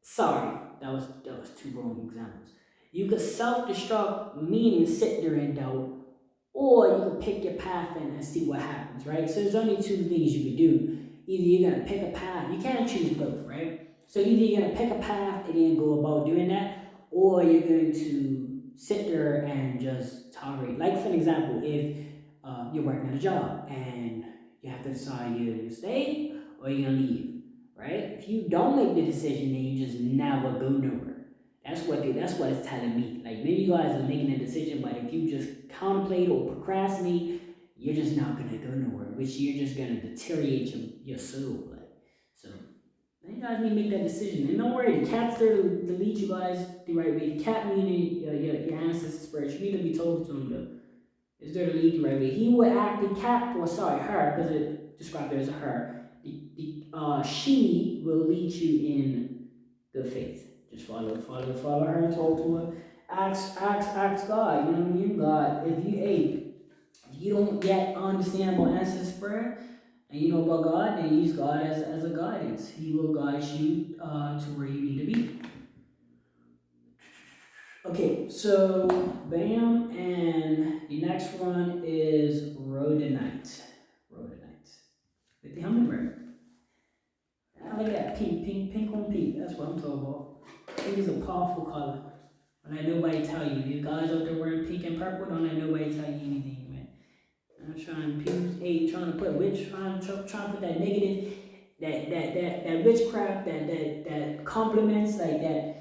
Sorry, that was two wrong examples. You could self destruct, meaning sit there and doubt, or you can pick your path and see what happens, right? So there's only two things you could do. Either you're gonna pick a path, you can't choose both, right? So either you're gonna pick a path and then go about doing that, or you're going to sit there and just tolerate. Like for an example, if you're working at a job and you have to decide you're gonna stay or you're gonna leave, right? If you don't make the decision, then you just never go nowhere. That's what it's telling me. Like maybe you guys are making a decision, but if you just contemplate or procrastinate, you're just not gonna go nowhere. Which you're just gonna deteriorate your soul. Like so, you guys need to make that decision. And don't worry, the cat's there to lead you guys the right way. The cat meaning your ancestors' spirit. You need to be told to him though. Is there to lead you the right way. He would act the cat, or sorry, her, because it described her as a her. She will lead you in good faith. Just follow her and talk to her. Ask God. You know what I mean? God, if you don't yet understand about ancestors' prayer, and you know about God, then use God as a guidance. He will guide you to where you need to be. Okay, so bam, and the next one is rhodonite. Rhodonite. With the hummingbird. Ah, look at that pink on pink. That's what I'm talking about. Pink is a powerful color. Don't let nobody tell you. You guys out there wearing pink and purple, don't let nobody tell you anything, man. I'm trying trying to put trying to put that negative, that witchcraft, that compliments like that.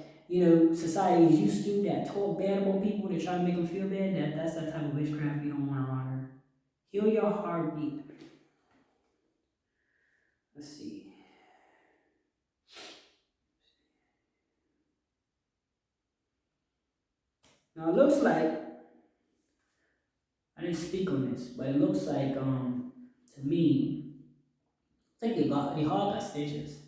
Society is used to that talk bad about people to try to make them feel bad. That's that type of witchcraft you don't want around her. Heal your heartbeat. Let's see. Now it looks like I didn't speak on this, but it looks like to me, it's like the heart got stitches.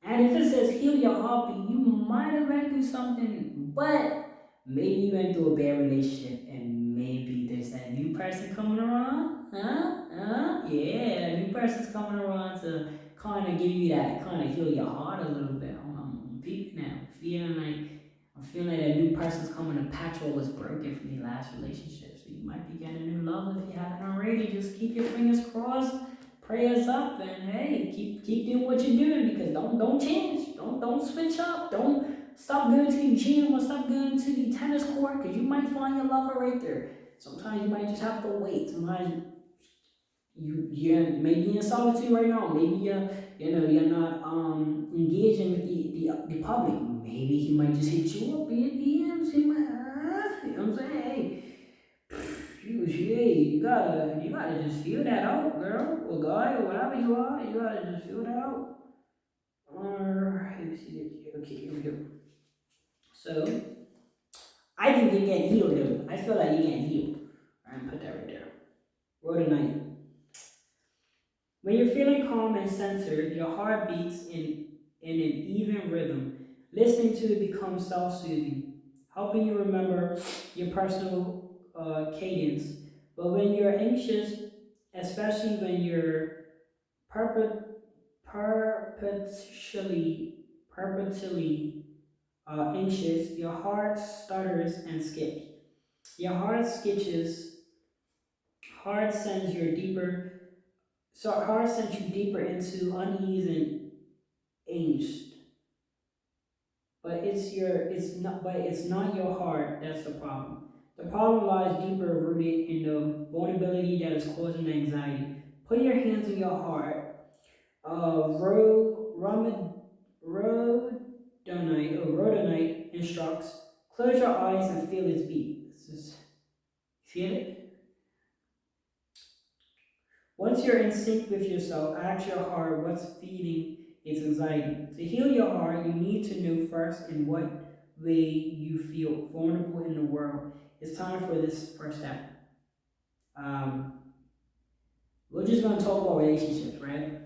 And if it says heal your heartbeat, you might have went through something, but maybe you went through a bad relationship and maybe there's that new person coming around. Yeah, a new person's coming around to kind of give you that, kind of heal your heart a little bit. I'm peeping now. I'm feeling like a new person's coming to patch what was broken from the last relationship. So you might be getting a new love if you haven't already. Just keep your fingers crossed, prayers up, and hey, keep doing what you're doing because don't change. Don't switch up. Don't stop going to the gym or stop going to the tennis court because you might find your lover right there. Sometimes you might just have to wait. Sometimes you maybe in solitude right now. Maybe you're not engaging with the public. Maybe he might just hit you up in DMs. He might, you know what I'm saying? You gotta just feel that out, girl or guy or whatever you are. You gotta just feel that out. Or let me see it. Okay, here we go. So I think you're getting healed though. I feel like you're getting healed. Alright, put that right there. Word of night. When you're feeling calm and centered, your heart beats in an even rhythm. Listening to it becomes self-soothing, helping you remember your personal cadence. But when you're anxious, especially when you're perpet- perpetually anxious, your heart stutters and skips. Your heart sends you deeper. So heart sends you deeper into unease and angst. but it's not your heart that's the problem. The problem lies deeper rooted in the vulnerability that is causing the anxiety. Put your hands on your heart. Rhodonite instructs. Close your eyes and feel its beat. Feel it. Once you're in sync with yourself, ask your heart what's feeding its anxiety. To heal your heart, you need to know first in what way you feel vulnerable in the world. It's time for this first step. Um, we're just gonna talk about relationships, right?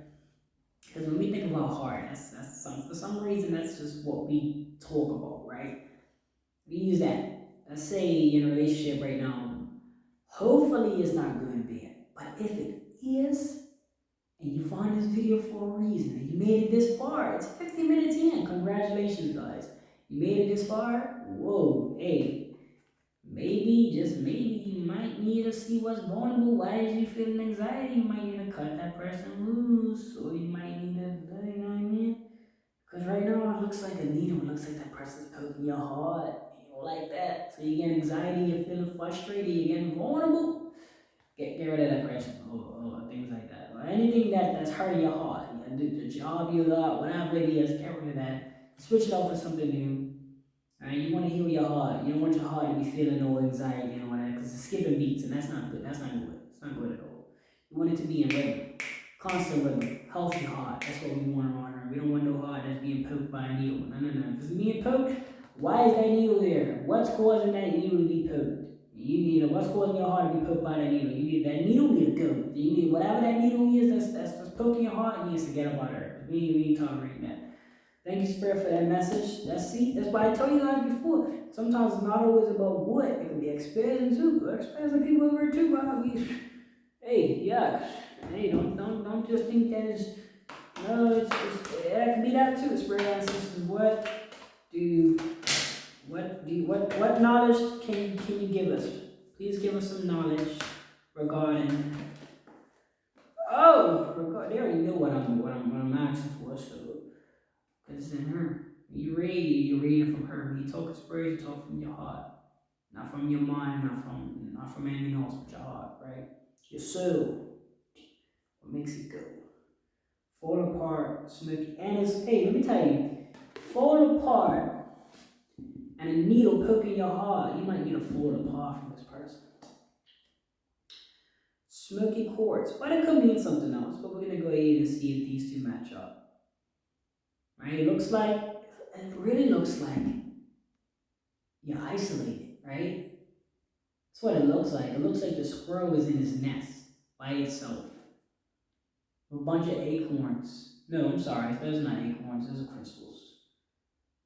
Because when we think about heart, for some reason that's just what we talk about, right? We use that. Let's say in a relationship right now, hopefully it's not good and bad. But if it is, and you find this video for a reason, and you made it this far, it's 50 minutes in. Congratulations, guys. You made it this far? Whoa, hey. Maybe, just maybe, you might need to see what's vulnerable. Why is you feeling anxiety? You might need to cut that person loose, or you might need to, you know what I mean? Because right now it looks like a needle. It looks like that person's poking your heart. You don't like that. So you get anxiety, you're feeling frustrated, you're getting vulnerable. Get rid of that person, or things like that. Or anything that's hurting your heart. The job you got, whatever it is, get rid of that. Switch it out for something new. Alright, you want to heal your heart. You don't want your heart to be feeling no anxiety and all that, because it's skipping beats, and that's not good. That's not good. It's not good at all. You want it to be in rhythm, constant rhythm, healthy heart. That's what we want around her. We don't want no heart that's being poked by a needle. No. If it's being poked, why is that needle there? What's causing that needle to be poked? What's causing your heart to be poked by that needle? That needle need to go. You need whatever that needle is that's poking your heart. You need to get up out of there. We ain't tolerating that. Thank you, Spirit, for that message. That's why I told you guys before. Sometimes it's not always about what. It can be experiencing too. Experiencing people over too. Hey, yeah. Hey, don't just think that is. No, it can be that too. Spirit ancestors, what knowledge can you give us? Please give us some knowledge regarding. They already know what I'm asking for, so. Because it's in her. You're reading from her. When you talk inspiration, you talk from your heart. Not from your mind, not from anything else but your heart, right? Your soul. What makes it go? Fall apart, smoky. And it's, hey, let me tell you, fall apart and a needle poking your heart, you might need to fall apart from this person. Smoky quartz. But it could mean something else, but we're going to go ahead and see if these two match up. Right? It really looks like you're isolated, right? That's what it looks like. It looks like the squirrel is in his nest by itself. With a bunch of acorns. No, I'm sorry, those are not acorns, those are crystals.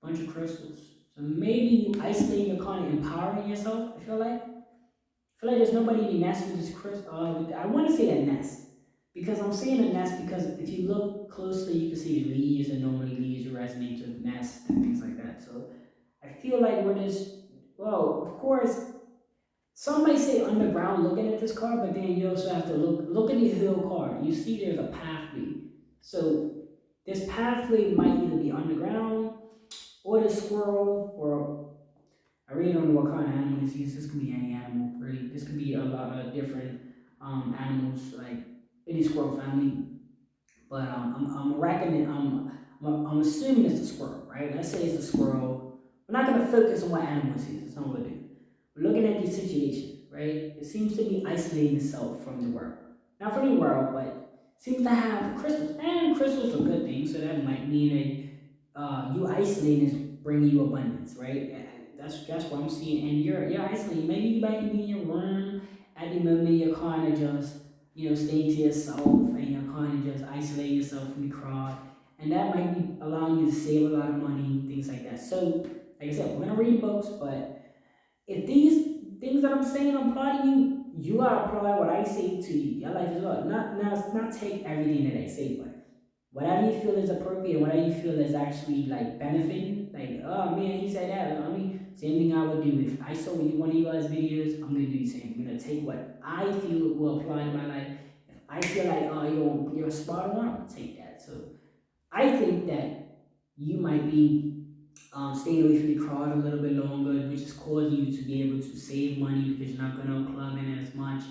A bunch of crystals. So maybe you isolating, you're kind of empowering yourself, I feel like. There's nobody in the nest with this crystal. I want to say a nest. Because I'm saying a nest because if you look closely, you can see the leaves, and normally leaves resonate to the nest and things like that. So I feel like we're just, well, of course, some may say underground looking at this card, but then you also have to look at the hill card. You see there's a pathway. So this pathway might either be underground or the squirrel, or I really don't know what kind of animal this is. This could be any animal, really. This could be a lot of different animals, like any squirrel family. But I'm reckoning, I'm assuming it's a squirrel, right? Let's say it's a squirrel. We're not going to focus on what animal it is. That's not what we're doing. We're looking at the situation, right? It seems to be isolating itself from the world. Not from the world, but seems to have crystals. And crystals are good things, so that might mean that you isolating is bringing you abundance, right? That's what I'm seeing. And you're isolating. Maybe you might be in your room at the moment. You're kind of just staying to yourself, and you're kind of just isolating yourself from the crowd. And that might be allowing you to save a lot of money, things like that. So, like I said, we're gonna read books, but if these things that I'm saying apply to you, you gotta apply what I say to your life as well. Not take everything that I say, but whatever you feel is appropriate, whatever you feel is actually like benefiting, like, oh man, he said that. I mean, same thing I would do if I saw one of you guys' videos. I'm gonna do the same. I'm gonna take what I feel will apply to my life. If I feel like, oh, you're spot on, I'm gonna take that. So I think that you might be staying away from the crowd a little bit longer, which is causing you to be able to save money because you're not going to clubbing as much.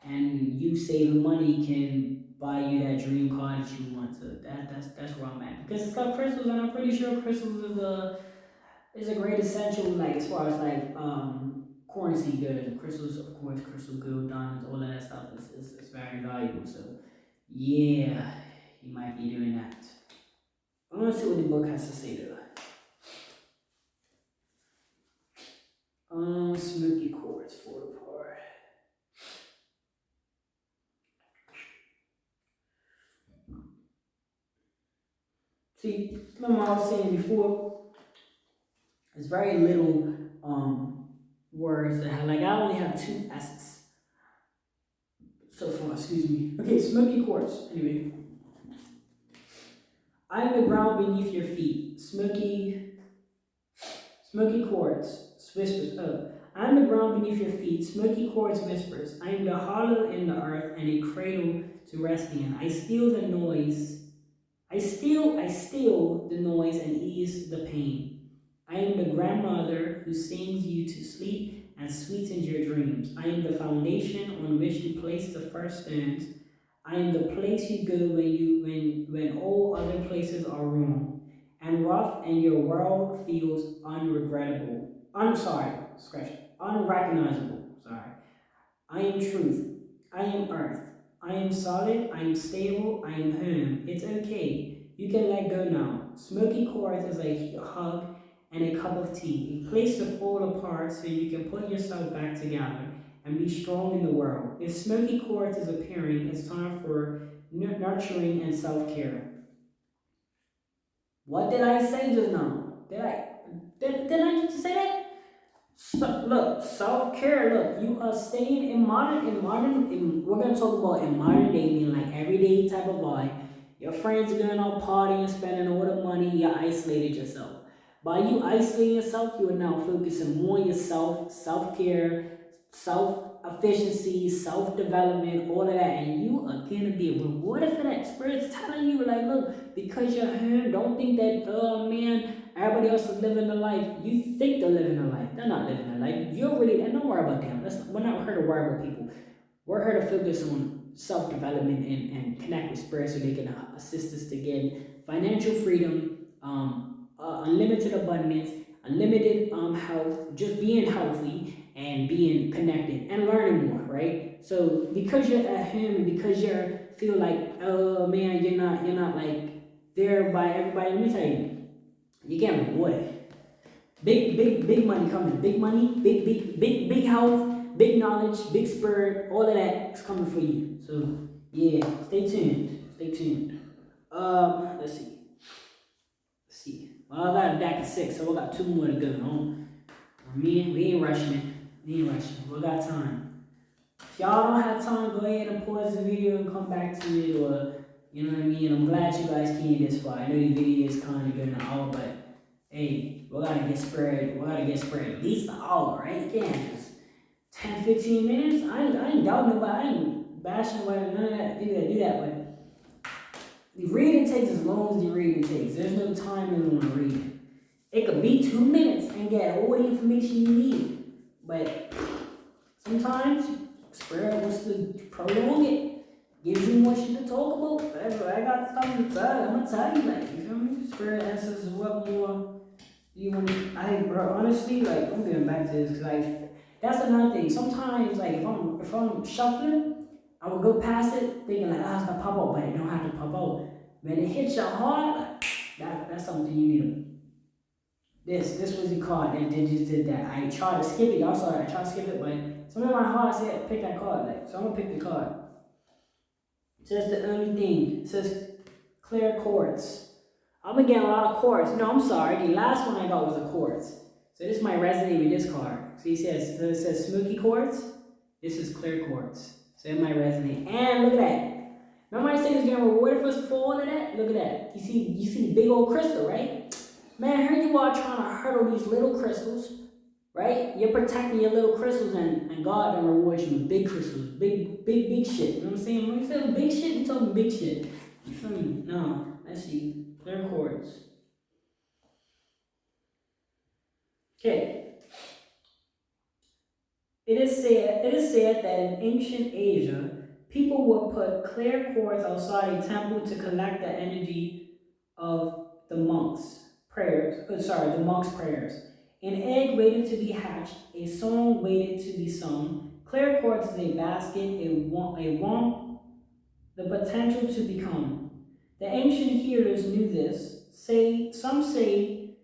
And you saving money can buy you that dream car that you want. So that's where I'm at, because it's got crystals, and I'm pretty sure crystals is a great essential, like as far as like currency goes. Crystals, of course, crystal gold, diamonds, all of that stuff is very valuable. So yeah, you might be doing that. I want to see what the book has to say though. Smoky Quartz fall apart. See, remember I was saying before, there's very little words that have, like, I only have two S's so far, excuse me. Okay, Smoky Quartz. Anyway. I'm the ground beneath your feet. Smoky Quartz whispers. Oh. I'm the ground beneath your feet. Smoky Quartz whispers. I am the hollow in the earth and a cradle to rest in. I steal the noise. I steal the noise and ease the pain. I am the grandmother who sings you to sleep and sweetens your dreams. I am the foundation on which you place the first stones. I am the place you go when all other places are wrong and rough, and your world feels unregrettable. Unrecognizable. Sorry. I am truth. I am earth. I am solid. I am stable. I am home. It's okay. You can let go now. Smoky Quartz is a hug and a cup of tea, a place to fall apart so you can put yourself back together and be strong in the world. If Smoky Quartz is appearing, it's time for nurturing and self-care. What did I say just now? Did I just say that? So, look, self-care. Look, you are staying we're gonna talk about in modern day, meaning like everyday type of life. Your friends are going out partying, spending all the money. You isolated yourself. By you isolating yourself, you are now focusing more on yourself, self-care, self-efficiency, self-development, all of that, and you are gonna be rewarded for that. Spirit's telling you, like, look, because you're home, don't think that, oh man, everybody else is living a life. You think they're living a life. They're not living a life. You're really, and don't worry about them. We're not here to worry about people. We're here to focus on self-development and connect with spirit so they can assist us to get financial freedom, unlimited abundance, unlimited health, just being healthy and being connected and learning more, right? So because you're at home and because you feel like, oh man, you're not like there by everybody, let me tell you, you're getting rewarded. Big money coming. Big money, big health, big knowledge, big spirit, all of that is coming for you. So yeah, stay tuned. Stay tuned. Let's see. Well, I got a deck of 6, so we got 2 more to go. We ain't rushing it. We got time. If y'all don't have time, go ahead and pause the video and come back to it, or you know what I mean. I'm glad you guys came this far. I know the video is kind of good and all, but hey, we gotta get spread at least an hour, right? You can't just 10, 15 minutes. I ain't doubting nobody. I ain't bashing nobody, none of that. Do that, but the reading takes as long as the reading takes. There's no time limit on the reading. It could be 2 minutes and get all the information you need. But sometimes Spirit wants to prolong it. Gives you more shit to talk about. I got something to tell you. I'm gonna tell you, like, you feel me? Spirit answers is what more you want to, bro, honestly, like, I'm getting back to this because, like, that's another thing. Sometimes, like, if I'm shuffling, I will go past it thinking like, it's gonna pop out, but it don't have to pop out. When it hits your heart, like, that's something you need to. This was the card that just did that. I tried to skip it. Y'all saw it. I tried to skip it, but something in my heart said pick that card. Like, so I'm gonna pick the card. It says the only thing. It says clear quartz. I'm getting a lot of quartz. No, I'm sorry. The last one I got was a quartz. So this might resonate with this card. So it says Smoky Quartz. This is clear quartz. So it might resonate. And look at that. Remember I said it's getting rewarded for all of that? Look at that. You see the big old crystal, right? Man, here you are trying to hurdle these little crystals, right? You're protecting your little crystals, and God then rewards you with big crystals, big shit. You know what I'm saying? When you say big shit, you're talking big shit. You feel me? No, let's see. Clear quartz. Okay. It is said that in ancient Asia, people would put clear cords outside a temple to collect the energy of the monks' prayers. An egg waited to be hatched, a song waited to be sung. Clear quartz is a basket, a womb, the potential to become. The ancient healers knew this. Some say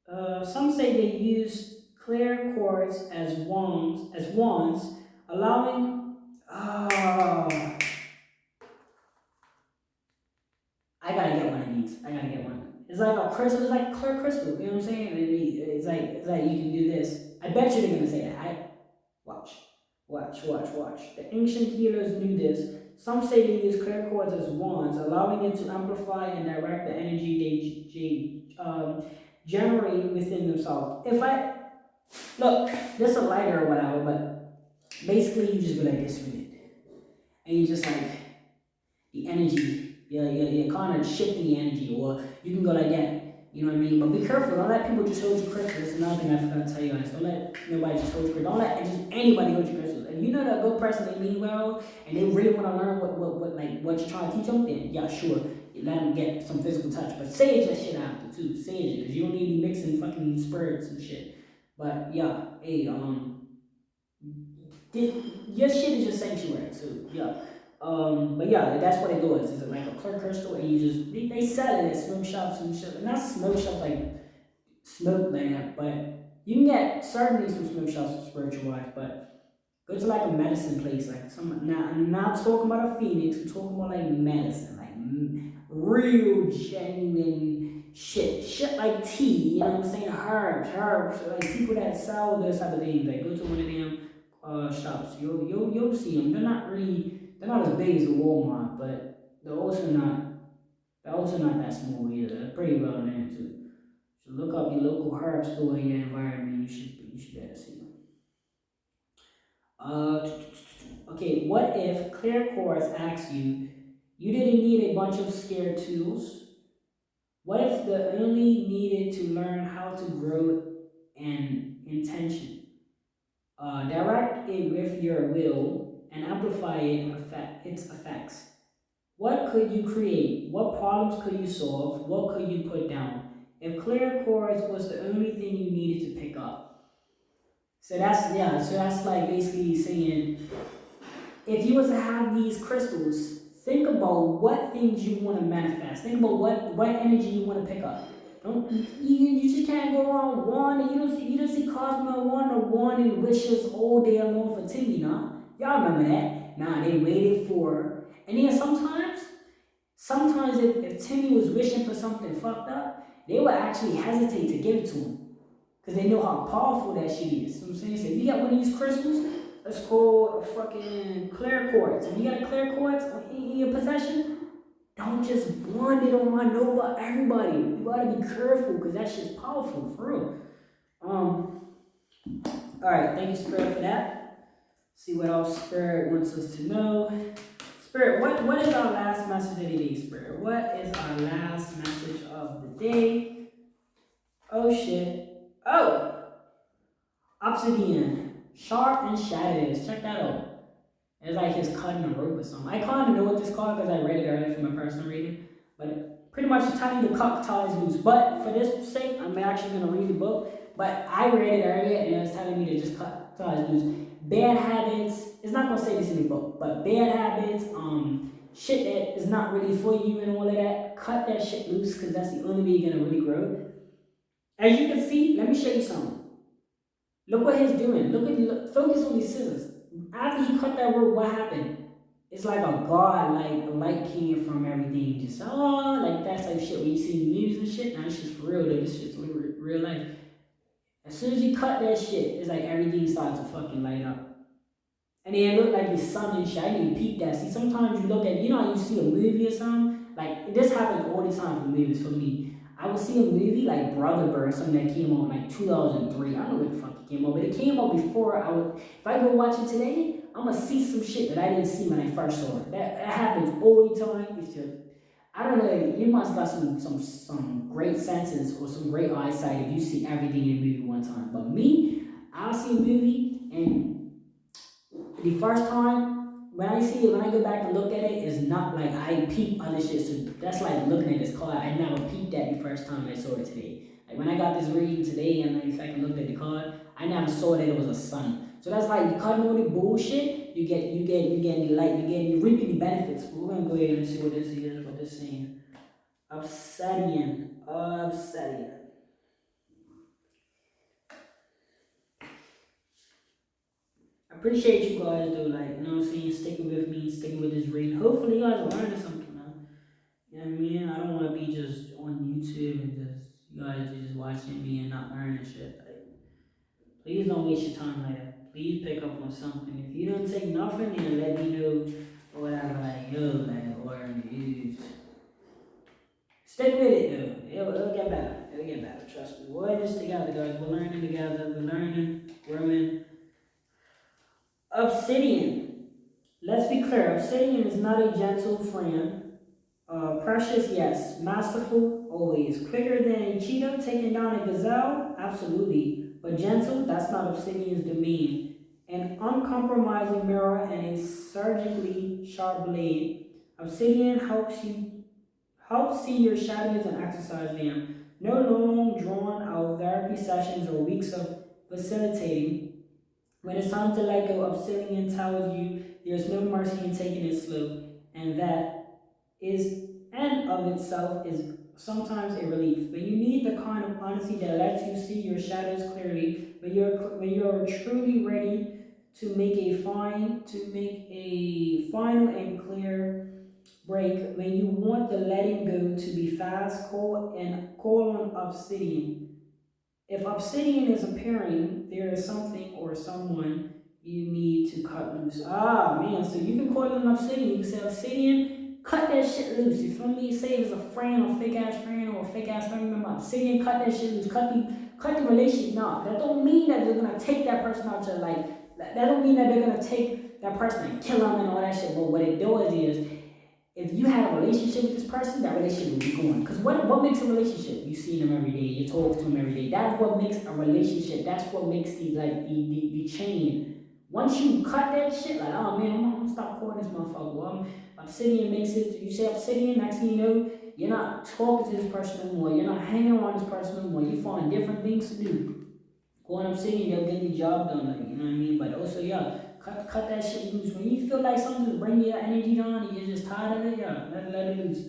they used clear quartz as wands, allowing. Oh, I gotta get one of these. I gotta get one. It's like a crystal. It's like a clear crystal. You know what I'm saying? It's like you can do this. I bet you they're gonna say that. Watch, watch. The ancient healers knew this. Some say they use clear quartz as wands, allowing it to amplify and direct the energy they generate within themselves. If I look, this is a lighter or whatever, but basically you just go like this with it, and you just like the energy. You're kind of shifting the energy, or you can go like that. You know what I mean? But be careful. Don't let people just hold your crystals. That's another thing I forgot to tell you guys. Don't let nobody just hold your crystals. Don't let just anybody hold your crystals. If you know that a good person, they mean well, and they really want to learn what you're trying to teach them, then yeah, sure. You let them get some physical touch. But sage that shit after too. Sage it. Because you don't need to be mixing fucking spirits and shit. But yeah, hey, your shit is your sanctuary, so yeah. But yeah, that's what it does. It's like a clear crystal, and you just they sell it at smoke shops and shit. Not smoke shops like smoke lamp, but you can get certainly some smoke shops spiritual wise. But go to like a medicine place, like some. Now I'm not talking about a phoenix. I'm talking about like medicine, like real genuine shit like tea. You know what I'm saying? Herbs, like people that sell those type of things. Like go to one of them shops. You'll see them. They're not as big as the Walmart, but they're also not that small either. They're pretty well known too. So look up your local herb store in your environment. You should be able to see them. Okay. What if Clear Course asks you, you didn't need a bunch of scared tools? What if the only needed to learn how to grow an intention? Direct it with your will and amplify its effects. What could you create? What problems could you solve? What could you put down? If clear chords was the only thing you needed to pick up. So that's like basically saying if you was to have these crystals, think about what things you want to manifest. Think about what energy you want to pick up. Don't you just can't go around one and you don't see Cosmo one and wishes all day long for Timmy, nah. Y'all remember that? Nah, they waited for and then sometimes if Timmy was wishing for something fucked up, they would actually hesitate to give it to him. Because they know how powerful that shit is. You know what I'm saying? So if you got one of these crystals, that's called a fucking clear quartz. If you got a clear quartz in your possession, don't just wand it on nobody, everybody. You gotta be careful because that shit's powerful, for real. Alright, thank you, Spirit, for that. See what else Spirit wants us to know. Spirit, what is our last message of the day, Spirit? What is our last message of the day? Oh shit. Oh! Obsidian. Sharp and shattered. Check that out. It's like he's cutting a rope or something. I kind of know what this called because I read it earlier from my personal reading. But pretty much it's telling you to cut ties loose. But for this sake, I'm actually going to read the book. But I read it earlier and it was telling me to just cut ties loose. Bad habits, it's not going to say this in the book, but bad habits, shit that is not really for you and all of that, cut that shit loose because that's the only way you're going to really grow. As you can see, let me show you something. Look what he's doing. Focus on these scissors. After he cut that rope, what happened? It's like a god, like the light came from everything. Just like that type of shit. When you see movies and shit, now this shit's for real. Though. This shit's real life. As soon as you cut that shit, it's like everything starts to fucking light up. And then it look like the sun and shit. I didn't peep that. See, sometimes you look at, how you see a movie or something. Like this happens all the time for movies for me. I would see a movie like Brother Bird, something that came out in like 2003. I don't know what the fuck it came out, but it came out before I would. If I go watch it today, I'm gonna see some shit that I didn't see when I first saw it. That happens all the time. I don't know. You must got some great senses or some great eyesight if you see everything in a movie one time. But me, I'll see a movie and the first time when I see it, when I go back and look at it, it's not like I peep other shit. So that's like looking at this card. I never peeped at the first time I saw it today. Like when I got this reading today and I fucking looked at the card, I never saw that it was a sun. So that's like you cutting all the bullshit. You get the light. You reaping the benefits. But we're gonna go ahead and see what this is. What this is saying. Obsidian. I appreciate you guys though, like, you know what I'm saying, sticking with me, sticking with this reading. Hopefully you guys are learning something, man. You know what I mean? I don't want to be just on YouTube and just, you guys are just watching me and not learning shit. Like, please don't waste your time like that. Please pick up on something. If you don't take nothing, then let me know or whatever, like, yo, like, or you stick with it though. It'll get better. It'll get better. Trust me. We're in this together, guys. We're learning together. We're learning, growing. Obsidian. Let's be clear. Obsidian is not a gentle friend. Precious, yes. Masterful, always. Quicker than a cheetah taking down a gazelle, absolutely. But gentle, that's not Obsidian's domain. An uncompromising mirror and a surgically sharp blade. Obsidian helps see your shadows and exercise them. No long, drawn out therapy sessions or weeks of facilitating. When it's time to let go, Obsidian tells you there's no mercy in taking it slow, and that is and of itself is sometimes a relief. But you need the kind of honesty that lets you see your shadows clearly. When you're truly ready to make a final and clear break. When you want the letting go to be fast, call on Obsidian. If Obsidian is appearing, there is something or someone you need to cut loose. Ah, man, so you can call it an Obsidian. You can say, Obsidian, cut that shit loose. You feel me? Say it's a friend or fake ass friend or a fake ass family member. Obsidian, cut that shit loose. Cut the relationship. No, that don't mean that they're going to take that person out your life. That don't mean that they're going to take that person and kill them and all that shit. But what it does is, if you have a relationship with this person, that relationship will be going. Because what makes a relationship? You see them every day, you talk to them every day. That's what makes a relationship. That's what makes the chain. Once you cut that shit, like, oh man, I'm gonna stop calling this motherfucker. Well, Obsidian makes it. You say Obsidian, next thing you know, you're not talking to this person anymore. You're not hanging around this person anymore. You're finding different things to do. Going up saying they'll get the job done, like, you know what I mean? But also, yeah, cut that shit loose. When you feel like something's bringing your energy down and you're just tired of it, yeah, let it loose.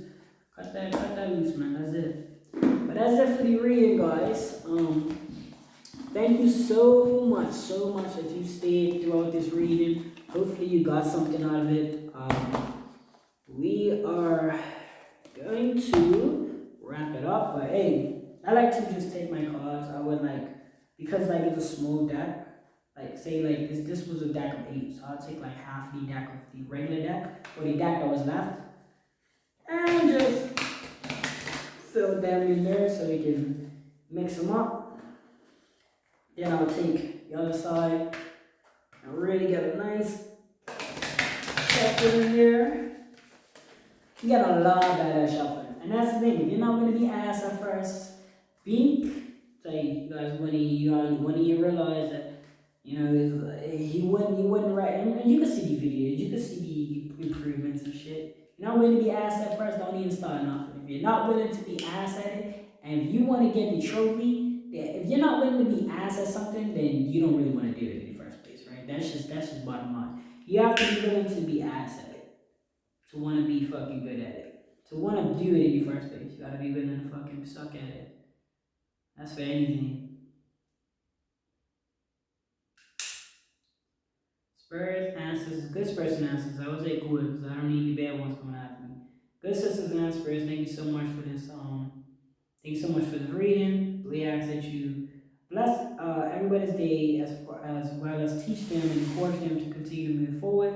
Cut that loose, man. That's it. But that's it for the reading, guys. Thank you so much if you stayed throughout this reading. Hopefully you got something out of it. We are going to wrap it up, but hey, I like to just take my cards. I would like, because like it's a small deck, like say like this was a deck of 8, so I'll take like half the deck of the regular deck, or the deck that was left, and just fill them in there so we can mix them up. Then I'll take the other side and really get a nice shuffle in there. You got a lot of badass shuffling, and that's the thing. If you're not gonna be ass at first, tell you guys when you realize that you know he wouldn't right, and you can see the videos, you can see the improvements and shit. You're not willing to be ass at first, don't even start nothing. If you're not willing to be ass at it, and if you want to get the trophy, if you're not willing to be ass at something, then you don't really want to do it in the first place, right? That's just bottom line. You have to be willing to be ass at it to want to be fucking good at it. To want to do it in the first place, you gotta be willing to fucking suck at it. That's for anything. Spurs, answers, good Spurs and answers. I would say good because I don't need any bad ones coming after me. Good sisters and answers. Thank you so much for this. Thank you so much for this reading. We ask that you bless everybody's day as well as teach them and encourage them to continue to move forward.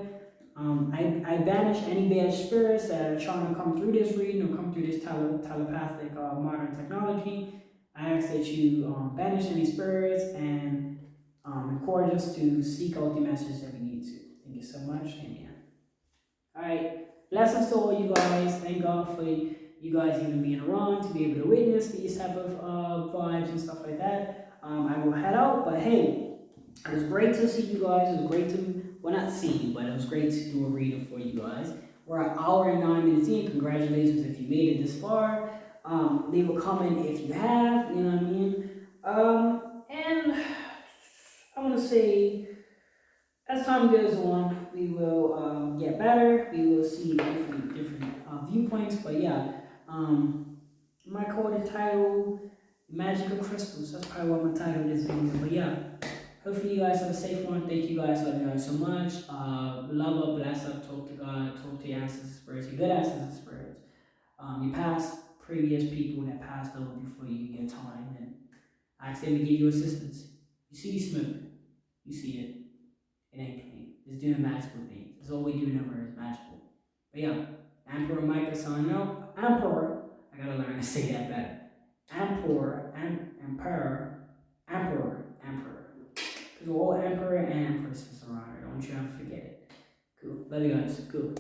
I banish any bad spirits that are trying to come through this reading or come through this telepathic modern technology. I ask that you banish any spirits and encourage us to seek out the message that we need to. Thank you so much. Amen. All right. Blessings to all you guys. Thank God for you guys even being around to be able to witness these type of vibes and stuff like that. I will head out, but hey, it was great to see you guys. It was great to, well, not see you, but it was great to do a reading for you guys. We're an hour and 9 minutes in. Congratulations if you made it this far. Leave a comment if you have, you know what I mean? And I want to say, as time goes on, we will get better. We will see different viewpoints. But yeah, my code title, Magical Crystals. That's probably what my title is video. But yeah, hopefully you guys have a safe one. Thank you guys. Love you guys so much. Love up, bless up, talk to God, talk to your ancestors, spirits, your good ancestors, spirits. Your past, previous people that passed over before you get time, and ask them to give you assistance. You see smoke, you see it. It ain't clean. It's doing magical things. That's all we do in our is magical. But yeah, Emperor Micah signing out. Emperor, I gotta learn to say that better. Emperor. Because all emperor and empresses around here. Don't you ever forget it. Cool. Love you guys. Cool.